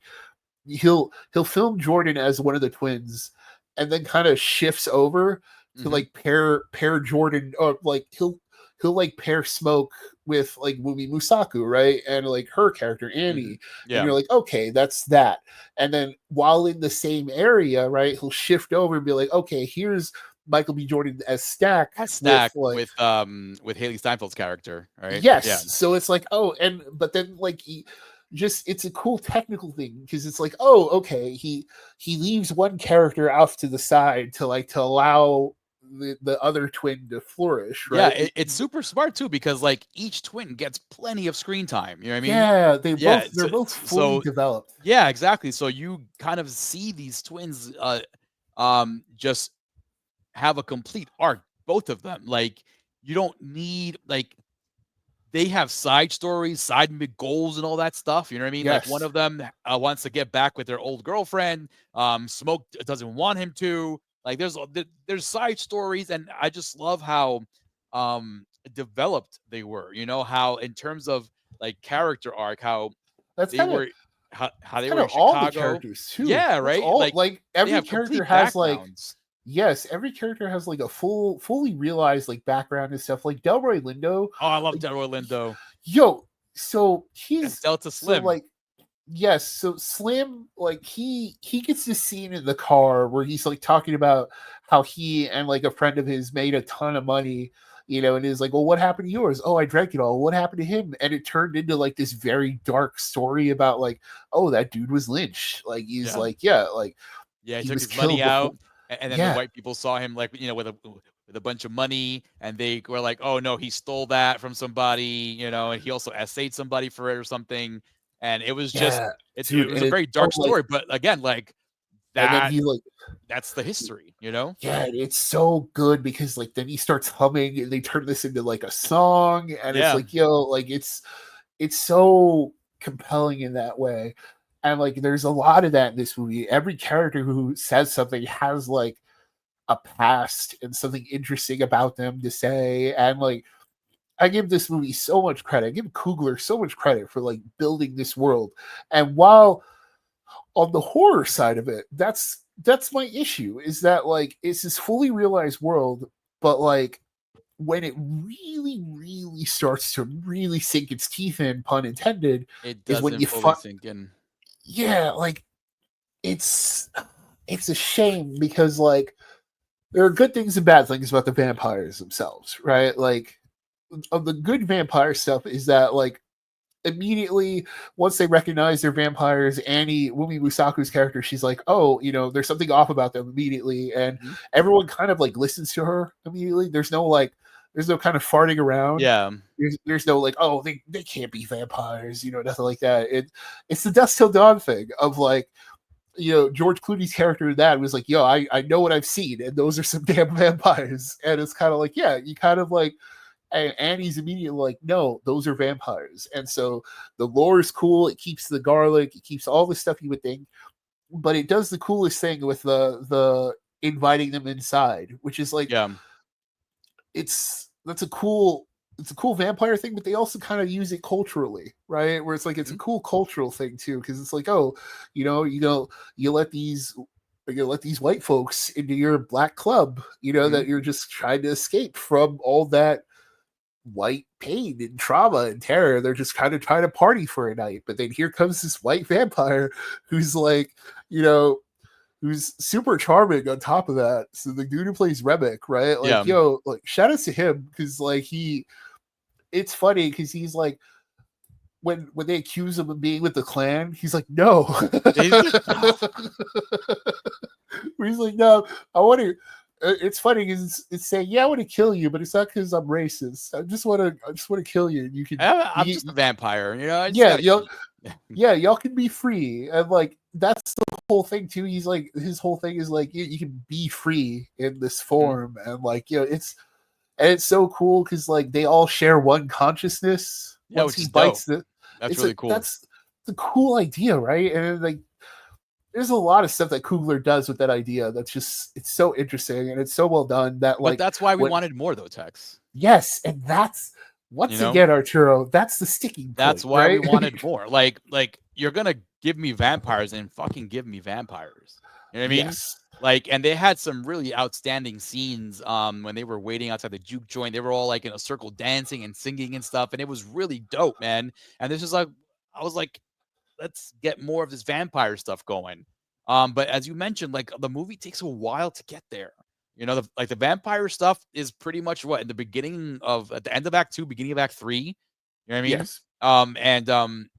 he'll film Jordan as one of the twins and then kind of shifts over to like pair Jordan, or like he'll like pair Smoke with like Wumi Musaku, right? And like her character Annie. And you're like, okay, that's that. And then while in the same area, right, he'll shift over and be like, okay, here's Michael B. Jordan as Stack with Haley Steinfeld's character, right? Yes. Yeah. So it's like, but then like it's a cool technical thing because it's like, oh, okay, he leaves one character off to the side to allow the other twin to flourish, right? Yeah, it's super smart too because like each twin gets plenty of screen time. You know what I mean? Yeah, they're both fully developed. Yeah, exactly. So you kind of see these twins just have a complete arc, both of them. Like you don't need like they have side stories, side goals, and all that stuff. You know what I mean? Like one of them wants to get back with their old girlfriend. Smoke doesn't want him to. Like there's side stories, and I just love how developed they were. You know how in terms of like character arc, how that's they were how they were in Chicago. All the characters too. Yeah, right. Like every character has backgrounds. Yes, every character has like a fully realized like background and stuff. Like Delroy Lindo. Oh, I love Delroy Lindo. Yo, so he's Delta Slim. So like, yes, so Slim, like he gets this scene in the car where he's like talking about how he and like a friend of his made a ton of money, you know, and he's like, well, what happened to yours? Oh, I drank it all. What happened to him? And it turned into like this very dark story about like, oh, that dude was lynched. Like he's he took his money out. And then the white people saw him like, you know, with a bunch of money, and they were like, oh no, he stole that from somebody, you know, and he also essayed somebody for it or something. And it was just, it was a very dark story, but again, like that, and then he that's the history, you know? Yeah, it's so good because like then he starts humming and they turn this into like a song, and it's like, yo, like it's so compelling in that way. And like there's a lot of that in this movie. Every character who says something has like a past and something interesting about them to say. And like I give this movie so much credit. I give Coogler so much credit for like building this world. And while on the horror side of it, that's my issue, is that like it's this fully realized world, but like when it really, really starts to really sink its teeth in, pun intended, it doesn't is when you fully sink in. Yeah, like it's a shame because like there are good things and bad things about the vampires themselves, right? Like of the good vampire stuff is that like immediately once they recognize they're vampires, Wumi Musaku's character, she's like, oh, you know, there's something off about them immediately, and everyone kind of like listens to her immediately. There's no kind of farting around. Yeah. There's no like, oh, they can't be vampires, you know, nothing like that. It's the Dusk Till Dawn thing of like, you know, George Clooney's character in that was like, yo, I know what I've seen, and those are some damn vampires. And it's kind of like, yeah, you kind of like, and Annie's immediately like, no, those are vampires. And so the lore is cool. It keeps the garlic. It keeps all the stuff you would think, but it does the coolest thing with the inviting them inside, which is like, it's a cool vampire thing, but they also kind of use it culturally, right? Where it's like it's a cool cultural thing too, because it's like, oh, you let these white folks into your black club, you know, that you're just trying to escape from all that white pain and trauma and terror. They're just kind of trying to party for a night, but then here comes this white vampire who's like, you know, who's super charming on top of that. So the dude who plays Remick, right? Like, yo, like shout out to him, because like it's funny because he's like, when they accuse him of being with the Klan, he's like, no. He's like, no, I want to. It's funny because it's saying, yeah, I want to kill you, but it's not because I'm racist. I just want to kill you. You can. I'm just a vampire, you know. Y'all can be free, and like that's the whole thing too. He's like, his whole thing is like, you can be free in this form, and like, you know, it's so cool because like they all share one consciousness. Yeah, once he bites that's really cool. That's the cool idea, right? And like, there's a lot of stuff that Coogler does with that idea that's just, it's so interesting and it's so well done that like, but that's why we wanted more though, Tex. Yes, and that's again, Arturo, that's the sticking point. That's why we wanted more. Like you're gonna give me vampires and fucking give me vampires. You know what I mean? Yes. Like, and they had some really outstanding scenes when they were waiting outside the juke joint. They were all like in a circle dancing and singing and stuff, and it was really dope, man. And this is like, I was like, let's get more of this vampire stuff going. But as you mentioned, like the movie takes a while to get there. You know, the vampire stuff is pretty much what at the end of Act 2, beginning of Act 3. You know what I mean? Yes.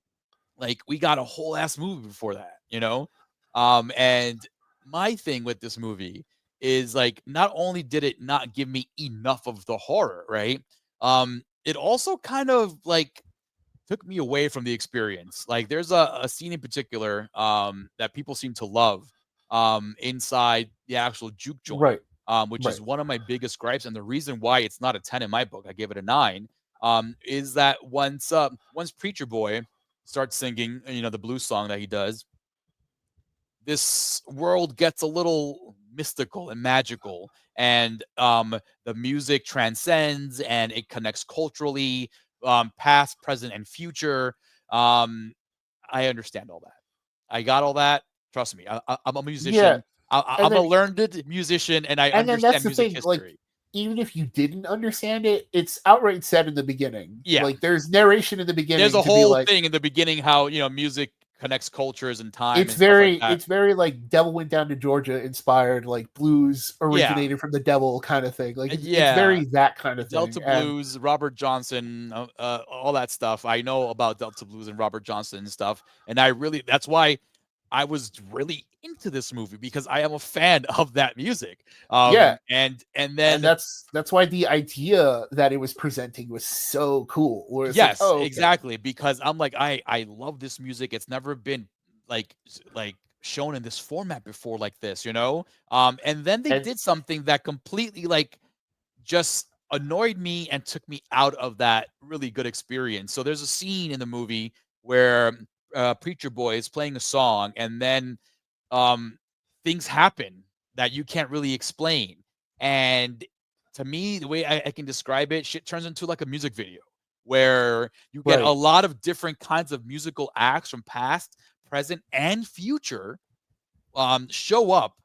Like we got a whole ass movie before that, you know? And my thing with this movie is like not only did it not give me enough of the horror, right? It also kind of like took me away from the experience. Like there's a scene in particular that people seem to love inside the actual juke joint, Right. which Right. is one of my biggest gripes. And the reason why it's not a 10 in my book, I gave it a 9, is that once Preacher Boy starts singing, you know, the blues song that he does, this world gets a little mystical and magical, and the music transcends and it connects culturally, past, present, and future. I understand all that. I got all that. Trust me, I'm a Yeah. musician. And I'm a then learned musician, and I that's understand the music thing, like, history. even if you didn't understand it, it's outright said in the beginning. Yeah, Like there's narration in the there's beginning a to be whole like, thing in the beginning how music connects cultures and time and stuff like that. it's very like Devil Went Down to Georgia inspired, like blues Yeah, originated from the devil kind of thing. Like it's yeah. very that kind of thing. Delta And Blues, Robert Johnson, all that stuff. I know about Delta Blues and Robert Johnson and stuff, and that's why I was really into this movie because I am a fan of that music. yeah, And and then that's why the idea that it was presenting was so cool. Where it's like, yes, oh, okay, exactly, because I'm like I love this music. It's never been like shown in this format before like this, you know. And then they and did something that completely like just annoyed me and took me out of that really good experience. So there's a scene in the movie where Preacher Boy is playing a song, and then um, things happen that you can't really explain. And to me, the way I can describe it, shit turns into like a music video where you get a right, lot of different kinds of musical acts from past, present, and future show up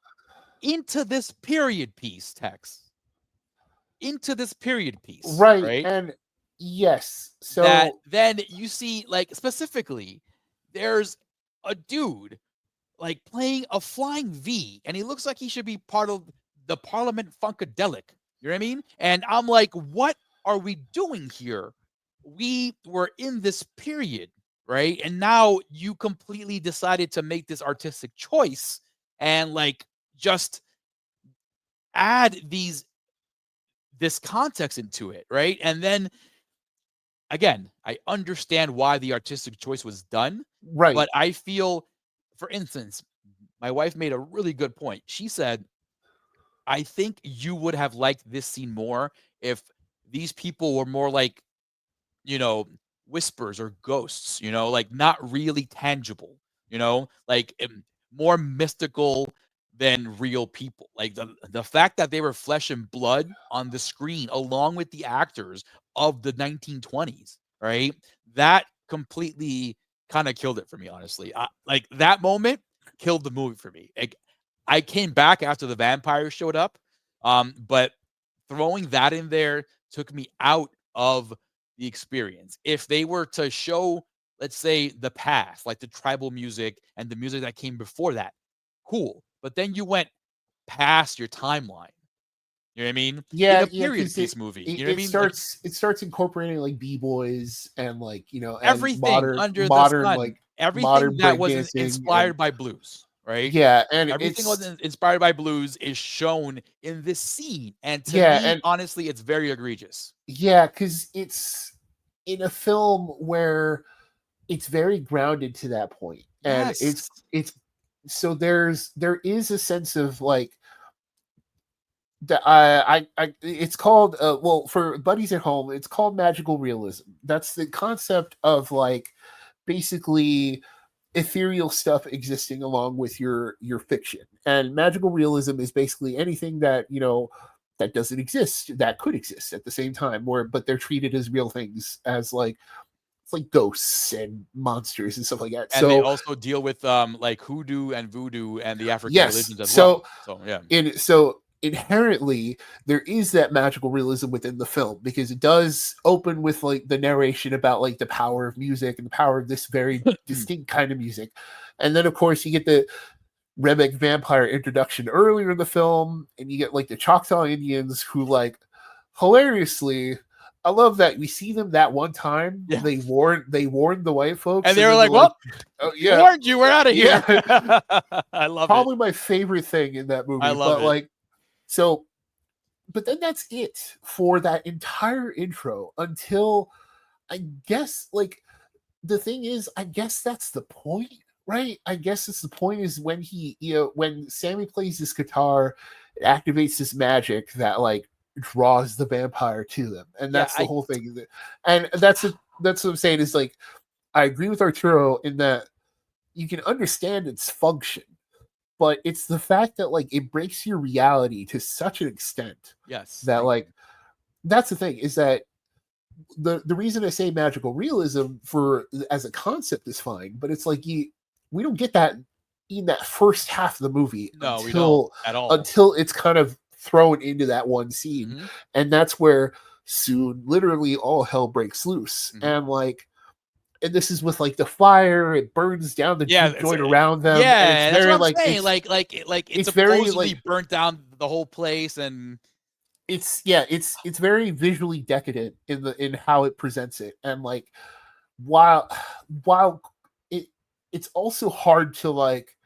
into this period piece text into this period piece, right, right? and yes, That so then you see, like, specifically, there's a dude like playing a flying V, and he looks like he should be part of the Parliament Funkadelic. You know what I mean? And I'm like, what are we doing here? We were in this period, right? And now you completely decided to make this artistic choice and like just add this context into it, right? And then again, I understand why the artistic choice was done, right, but I feel, for instance, my wife made a really good point. She said, I think you would have liked this scene more if these people were more like, you know, whispers or ghosts, like not really tangible, like more mystical than real people. Like the fact that they were flesh and blood on the screen along with the actors of the 1920s, right? That completely kind of killed it for me, honestly. Like that moment killed the movie for me. Like, I came back after the vampires showed up, but throwing that in there took me out of the experience. If they were to show, let's say, the past, like the tribal music and the music that came before that, cool. But then you went past your timeline. You know what I mean? In yeah, a yeah, period because piece movie. You know what I mean? Like it starts incorporating like b-boys and like and everything under the sun, like everything modern that was breakdancing and inspired by blues, right? yeah, and Everything was it's inspired by blues is shown in this scene. And to yeah, me, and honestly, it's very egregious. yeah, because it's in a film where it's very grounded to that point, and Yes. it's so there is a sense of like that I it's called well, for buddies at home, it's called magical realism. That's the concept of like basically ethereal stuff existing along with your fiction. And magical realism is basically anything that that doesn't exist that could exist at the same time, where but they're treated as real things, as like it's like ghosts and monsters and stuff like that. And they So also deal with like hoodoo and voodoo and the African yes, religions as well. So yeah. so inherently there is that magical realism within the film, because it does open with like the narration about like the power of music and the power of this very distinct kind of music. And then of course you get Remick vampire introduction earlier in the film, and you get like the Choctaw Indians who, like, hilariously, I love that we see them that one time. Yeah. They warned the white folks, and they were like, "Well, oh we warned you. We're out of here." yeah." I love Probably it. my favorite thing in that movie. I love it. Like, so, but then that's it for that entire intro until, I guess, like, the thing is, I guess that's the point, right? I guess it's the point is when he, when Sammy plays this guitar, it activates this magic that, like, draws the vampire to them, and that's the whole thing. And that's what I'm saying is, like, I agree with Arturo in that you can understand its function, but it's the fact that, like, it breaks your reality to such an extent. Yes. That, like, that's the thing is that the reason I say magical realism for as a concept is fine, but it's like we don't get that in that first half of the movie we don't at all. Until it's kind of thrown into that one scene. Mm-hmm. And that's where soon literally all hell breaks loose. Mm-hmm. And, like, and this is with, like, the fire, it burns down the joint around them. Yeah, and it's very, like, it's very, supposedly burnt down the whole place, and it's very visually decadent in how it presents it. And, like, while it's also hard to, like,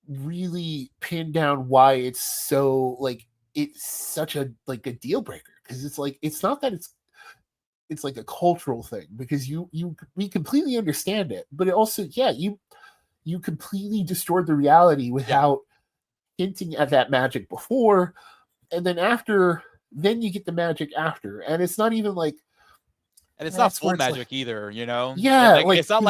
really pin down why it's so, like, it's such a, like, a deal breaker, because it's like, it's not that it's like a cultural thing, because we completely understand it, but it also, you completely distort the reality without hinting at that magic before, and then after, then you get the magic after, and it's not even like, and it's not full magic, like, either, Yeah, like it's not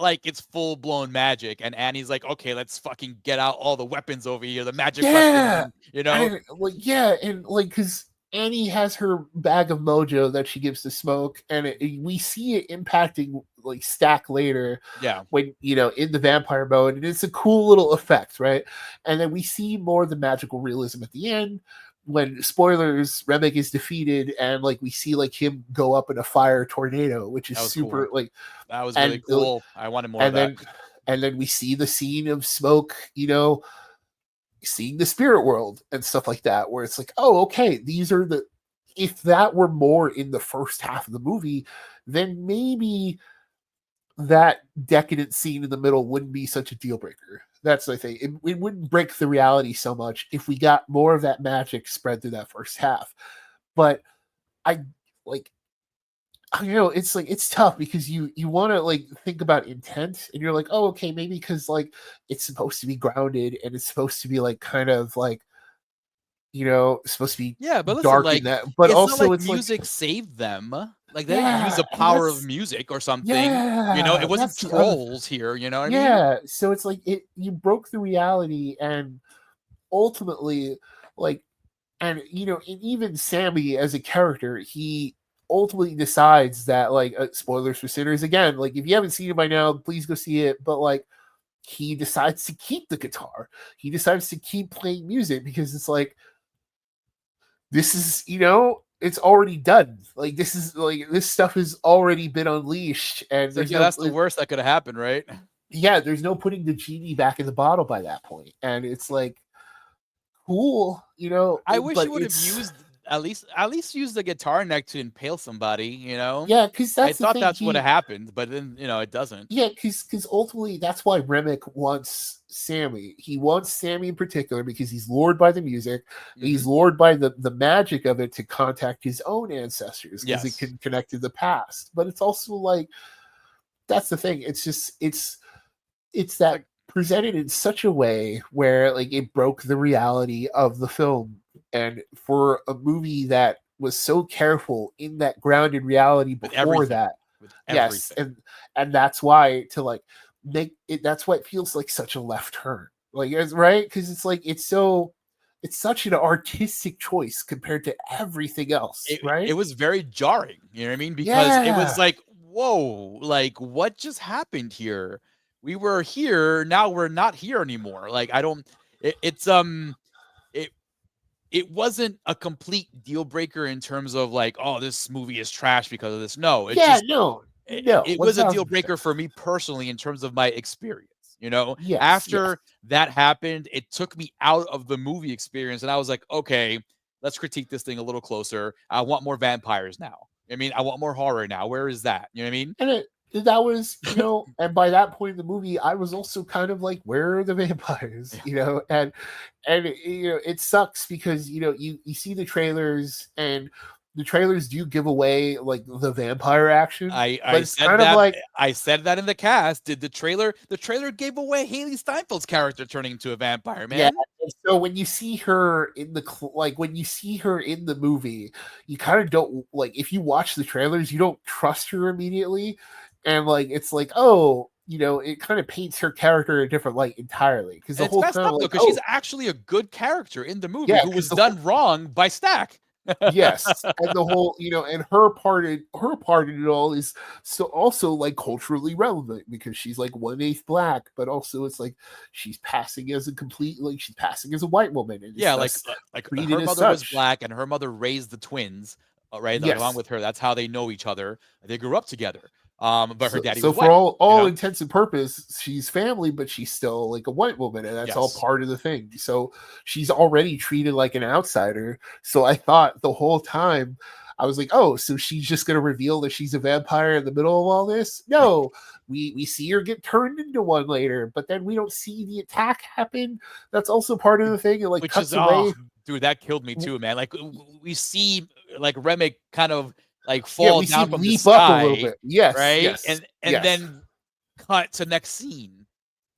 like it's full blown magic, and Annie's like, okay, let's fucking get out all the weapons over here, the magic weapons, and, like, because Annie has her bag of mojo that she gives to Smoke, and we see it impacting, like, Stack later. Yeah. When, in the vampire mode, and it's a cool little effect, right? And then we see more of the magical realism at the end when, spoilers, Remick is defeated, and, like, we see, like, him go up in a fire tornado, which is super cool. Like, that was really cool. I wanted more of that. And then we see the scene of Smoke, seeing the spirit world and stuff like that, where it's like, oh, okay, these are if that were more in the first half of the movie, then maybe that decadent scene in the middle wouldn't be such a deal breaker. That's the thing. It wouldn't break the reality so much if we got more of that magic spread through that first half. But it's like, it's tough because you want to, like, think about intent, and you're like, oh, okay, maybe because, like, it's supposed to be grounded, and it's supposed to be, like, kind of like, supposed to be but listen, dark, like, in that, but it's also not like it's music saved them. Like, they didn't use the power of music or something. It wasn't trolls here. You know what I mean? So it's like you broke the reality, and ultimately, like, and even Sammy as a character, he ultimately decides that, like, spoilers for Sinners again, like, if you haven't seen it by now, please go see it, but, like, he decides to keep the guitar, he decides to keep playing music, because it's like, this is, it's already done, like, this is, like, this stuff has already been unleashed, and that's the worst that could have happened, right? There's no putting the genie back in the bottle by that point, and it's like, cool, I wish you would have used at least use the guitar neck to impale somebody, because I thought that's what happened, but then it doesn't. Because ultimately that's why Remick wants Sammy. He wants Sammy in particular because he's lured by the music, he's lured by the magic of it to contact his own ancestors, because it can connect to the past. But it's also like, that's the thing, it's just it's that presented in such a way where, like, it broke the reality of the film. And for a movie that was so careful in that grounded reality before that, yes, and that's why to, like, make it, that's why it feels like such a left turn, like, right, because it's like, it's such an artistic choice compared to everything else, right? It was very jarring, you know what I mean? Because it was like, whoa, like, what just happened here? We were here, now we're not here anymore. Like, it wasn't a complete deal breaker in terms of, like, oh, this movie is trash because of this. No, it was a deal breaker for me personally in terms of my experience. Yes. After that happened, it took me out of the movie experience, and I was like, okay, let's critique this thing a little closer. I want more vampires now. I want more horror now. Where is that? You know what I mean? And that was, and by that point in the movie, I was also kind of like, where are the vampires? And it sucks because you see the trailers, and the trailers do give away like the vampire action. I said that. I said that in the cast. Did the trailer gave away Haley Steinfeld's character turning into a vampire, man? Yeah. So when you see her in the movie, you kind of don't like. If you watch the trailers, you don't trust her immediately, and like it's like, oh, it kind of paints her character a different light entirely, because the whole time, like, because she's actually a good character in the movie who was done wrong by Stack. Yes, and the whole, and her part in it all is so also like culturally relevant, because she's like 1/8 black, but also it's like she's passing as a white woman, and like her mother was black, and her mother raised the twins, right? Like, along with her, that's how they know each other. They grew up together. But her daddy was white. So for all intents and purposes, she's family, but she's still like a white woman, and that's all part of the thing. So she's already treated like an outsider. So I thought the whole time, I was like, oh, so she's just going to reveal that she's a vampire in the middle of all this? No, we see her get turned into one later, but then we don't see the attack happen. That's also part of the thing. It like cuts away. Dude, that killed me too, man. Like, we see like Remick kind of like fall down from the sky, up a little bit. Yes, right? Yes, and then cut to next scene.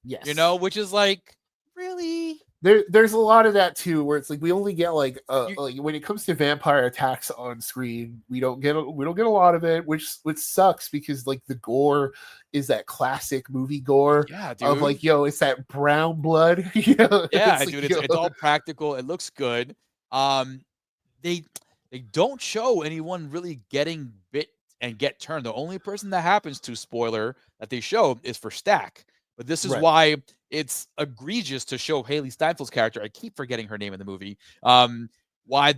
Yes, which is like, really. There's a lot of that too, where it's like we only get like when it comes to vampire attacks on screen, we don't get a lot of it, which sucks, because like the gore is that classic movie gore of like, it's that brown blood. It's all practical. It looks good. They don't show anyone really getting bit and get turned. The only person that happens to, spoiler, that they show is for Stack. But this is why it's egregious to show Haley Steinfeld's character. I keep forgetting her name in the movie. Why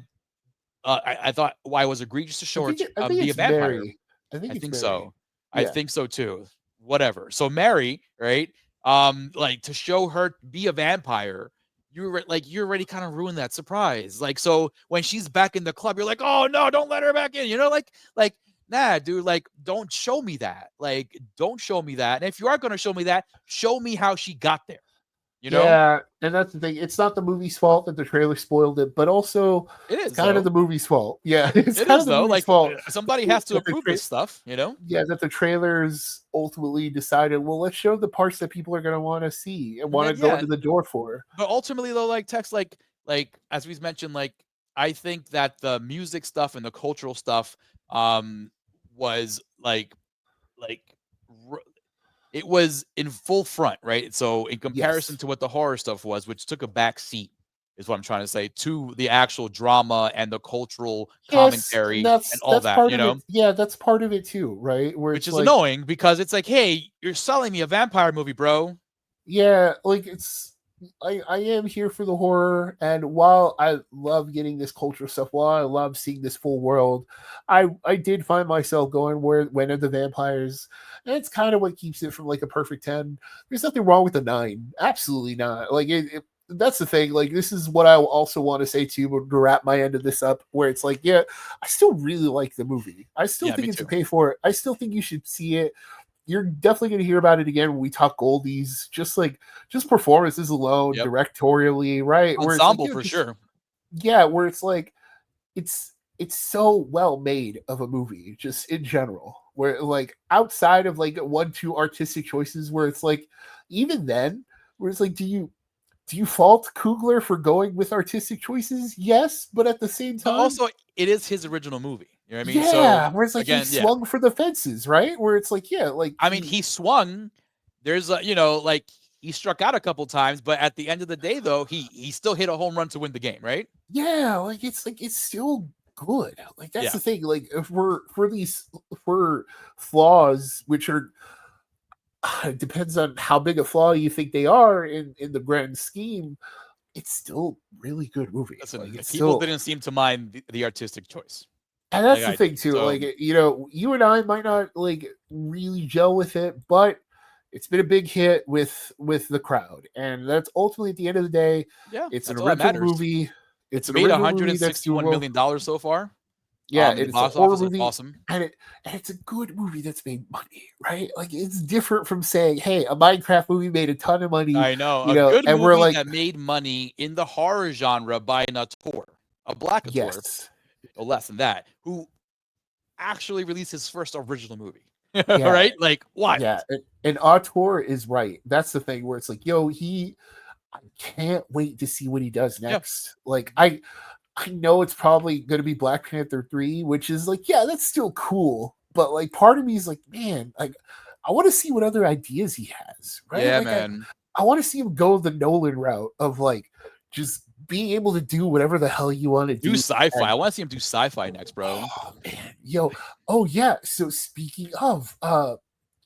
I thought why it was egregious to show her be a vampire. Mary. I think so. Yeah. I think so too. Whatever. So Mary, right? Like, to show her be a vampire, you're already kind of ruined that surprise. Like, so when she's back in the club, you're like, oh no, don't let her back in. Like, nah, dude, like, don't show me that. Like, don't show me that. And if you are going to show me that, show me how she got there. Yeah, and that's the thing. It's not the movie's fault that the trailer spoiled it, but also it's kind of the movie's fault. Yeah, it's kind of the movie's fault. Somebody has to approve this stuff, Yeah, that the trailers ultimately decided, well, let's show the parts that people are going to want to see and want to go into the door for. But ultimately, though, like, Tex, like as we've mentioned, like, I think that the music stuff and the cultural stuff was it was in full front, right? So in comparison to what the horror stuff was, which took a back seat, is what I'm trying to say, to the actual drama and the cultural commentary and all that, Yeah, that's part of it too, right? Which is annoying, because it's like, hey, you're selling me a vampire movie, bro. Yeah, like, I am here for the horror, and while I love getting this cultural stuff, while I love seeing this full world, I did find myself going, when are the vampires? And it's kind of what keeps it from like a perfect 10. There's nothing wrong with a 9. Absolutely not. Like, that's the thing. Like, this is what I also want to say to wrap my end of this up, where it's like, yeah, I still really like the movie. I still think it's okay for it. I still think you should see it. You're definitely going to hear about it again when we talk Goldies. Just performances alone, directorially, right? Ensemble, for sure. Yeah, where it's like, it's so well made of a movie, just in general. Where, like, outside of like 1-2 artistic choices, where it's like, even then, where it's like, do you fault Coogler for going with artistic choices? Yes, but at the same time, but also, it is his original movie. You know what I mean? Yeah, where it's like, again, he swung for the fences, right? Where it's like, he swung. There's like, he struck out a couple times, but at the end of the day, though, he still hit a home run to win the game, right? Yeah, like, it's still good. Like, that's the thing. Like, if for flaws, which are, it depends on how big a flaw you think they are in the grand scheme, it's still really good movie. Listen, like, people didn't seem to mind the artistic choice. And that's the thing too. So, like, you and I might not like really gel with it, but it's been a big hit with the crowd, and that's ultimately at the end of the day, Yeah, it's an that's all that original matters. movie. It's An made original movie that's $161 doable. million so far. Yeah, In the it's a box horror office. That's movie, awesome. and it's a good movie that's made money, right? Like it's different from saying, "Hey, a Minecraft movie made a ton of money," I know. A good and we're movie like, that made money in the horror genre by an auteur, a black auteur, "Yes, or less than that, who actually released his first original movie. yeah, Right? Like, what? yeah." And Arturo is right. That's the thing where it's like, "Yo, I can't wait to see what he does Yeah. next." Like, I know it's probably going to be Black Panther 3, which is like, yeah, that's still cool. But like, part of me is like, man, like, I want to see what other ideas he has, right? Yeah, Like, man. I want to see him go the Nolan route of like just being able to do whatever the hell you want to Do do. sci-fi. And, I want to see him do sci-fi next, bro. oh man, yo, oh yeah. So speaking of,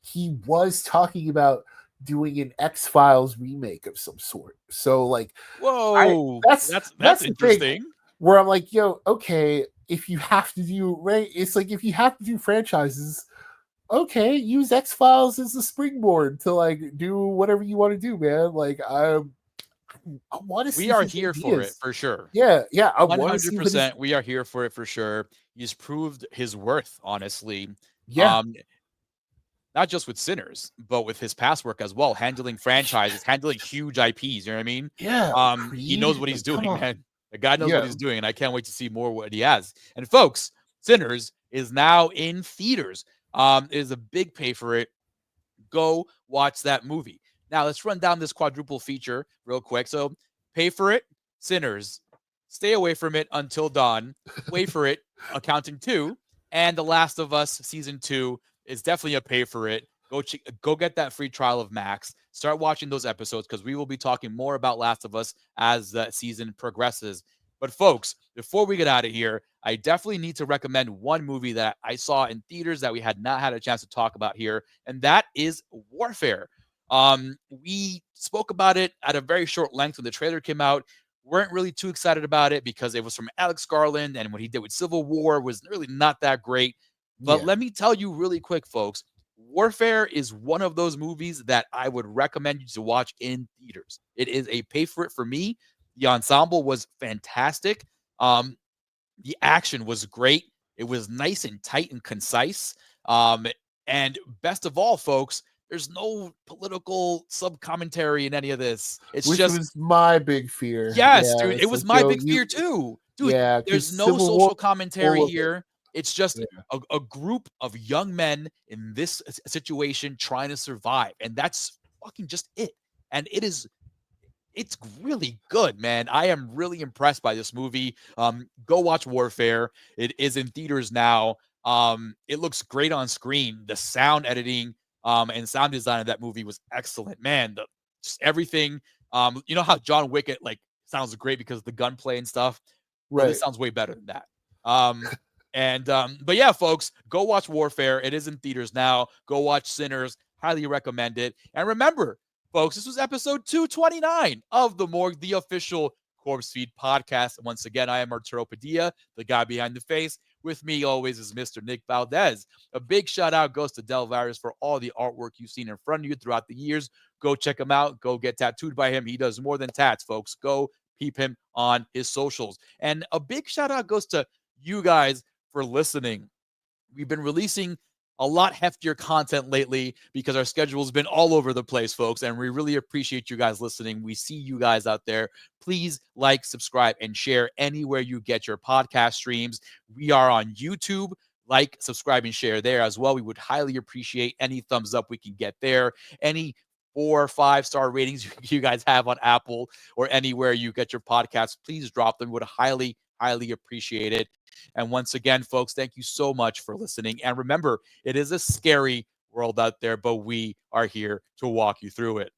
he was talking about doing an X-Files remake of some sort. So like, Whoa, that's that's the thing interesting. where I'm like, yo, okay, if you have to do right, it's like if you have to do franchises, okay, use X-Files as a springboard to like do whatever you want to do, man. Like I want to We see are his here for it ideas. for sure. Yeah, I want to see what his 100%. We are here for it for sure. He's proved his worth, honestly. yeah, Um, not just with Sinners, but with his past work as well, handling franchises, handling huge IPs. You know what I mean? yeah, He knows Creed. what he's Like, come doing, on. man. The guy knows what Yeah, he's doing, and I can't wait to see more what he has. And folks, Sinners is now in theaters. It is a big pay for it. Go watch that movie. Now let's run down this quadruple feature real quick. So pay for it, Sinners. Stay away from it until dawn. Wait for it, Accounting 2, and The Last of Us season 2 is definitely a pay for it. Go get that free trial of Max. Start watching those episodes because we will be talking more about Last of Us as the season progresses. But folks, before we get out of here, I definitely need to recommend one movie that I saw in theaters that we had not had a chance to talk about here, and that is Warfare. We spoke about it at a very short length when the trailer came out. Weren't really too excited about it because it was from Alex Garland, and what he did with Civil War was really not that great. But yeah. let me tell you really quick, folks, Warfare is one of those movies that I would recommend you to watch in theaters. It is a pay for it for me. The ensemble was fantastic. Um, the action was great. It was nice and tight and concise. And best of all, folks, there's no political sub commentary in any of this. It's Which just, was my big fear. yes, Yeah, dude, it it's was like, my yo, big fear too. Dude, yeah, there's because no Civil War social commentary full of it. here. It's just Yeah. a group of young men in this situation trying to survive. And that's fucking just it. And it's really good, man. I am really impressed by this movie. Go watch Warfare. It is in theaters now. It looks great on screen. The sound editing and sound design of that movie was excellent, man. Just everything. You know how John Wick like sounds great because of the gunplay and stuff. Bro, this Right. sounds way better than that. But yeah, folks, go watch Warfare. It is in theaters now. Go watch Sinners. Highly recommend it. And remember, folks, this was episode 229 of the Morgue, the official Corpsefeed podcast. Once again, I am Arturo Padilla, the guy behind the face. With me always is Mr. Nick Valdez. A big shout out goes to Delvirus for all the artwork you've seen in front of you throughout the years. Go check him out. Go get tattooed by him. He does more than tats, folks. Go peep him on his socials. And a big shout out goes to you guys for listening. We've been releasing a lot heftier content lately because our schedule's been all over the place, folks, and we really appreciate you guys listening. We see you guys out there. Please like, subscribe, and share anywhere you get your podcast streams. We are on YouTube. Like, subscribe, and share there as well. We would highly appreciate any thumbs up we can get there. Any 4 or 5-star ratings you guys have on Apple or anywhere you get your podcasts, please drop them. We would highly appreciate it. And once again, folks, thank you so much for listening. And remember, it is a scary world out there, but we are here to walk you through it.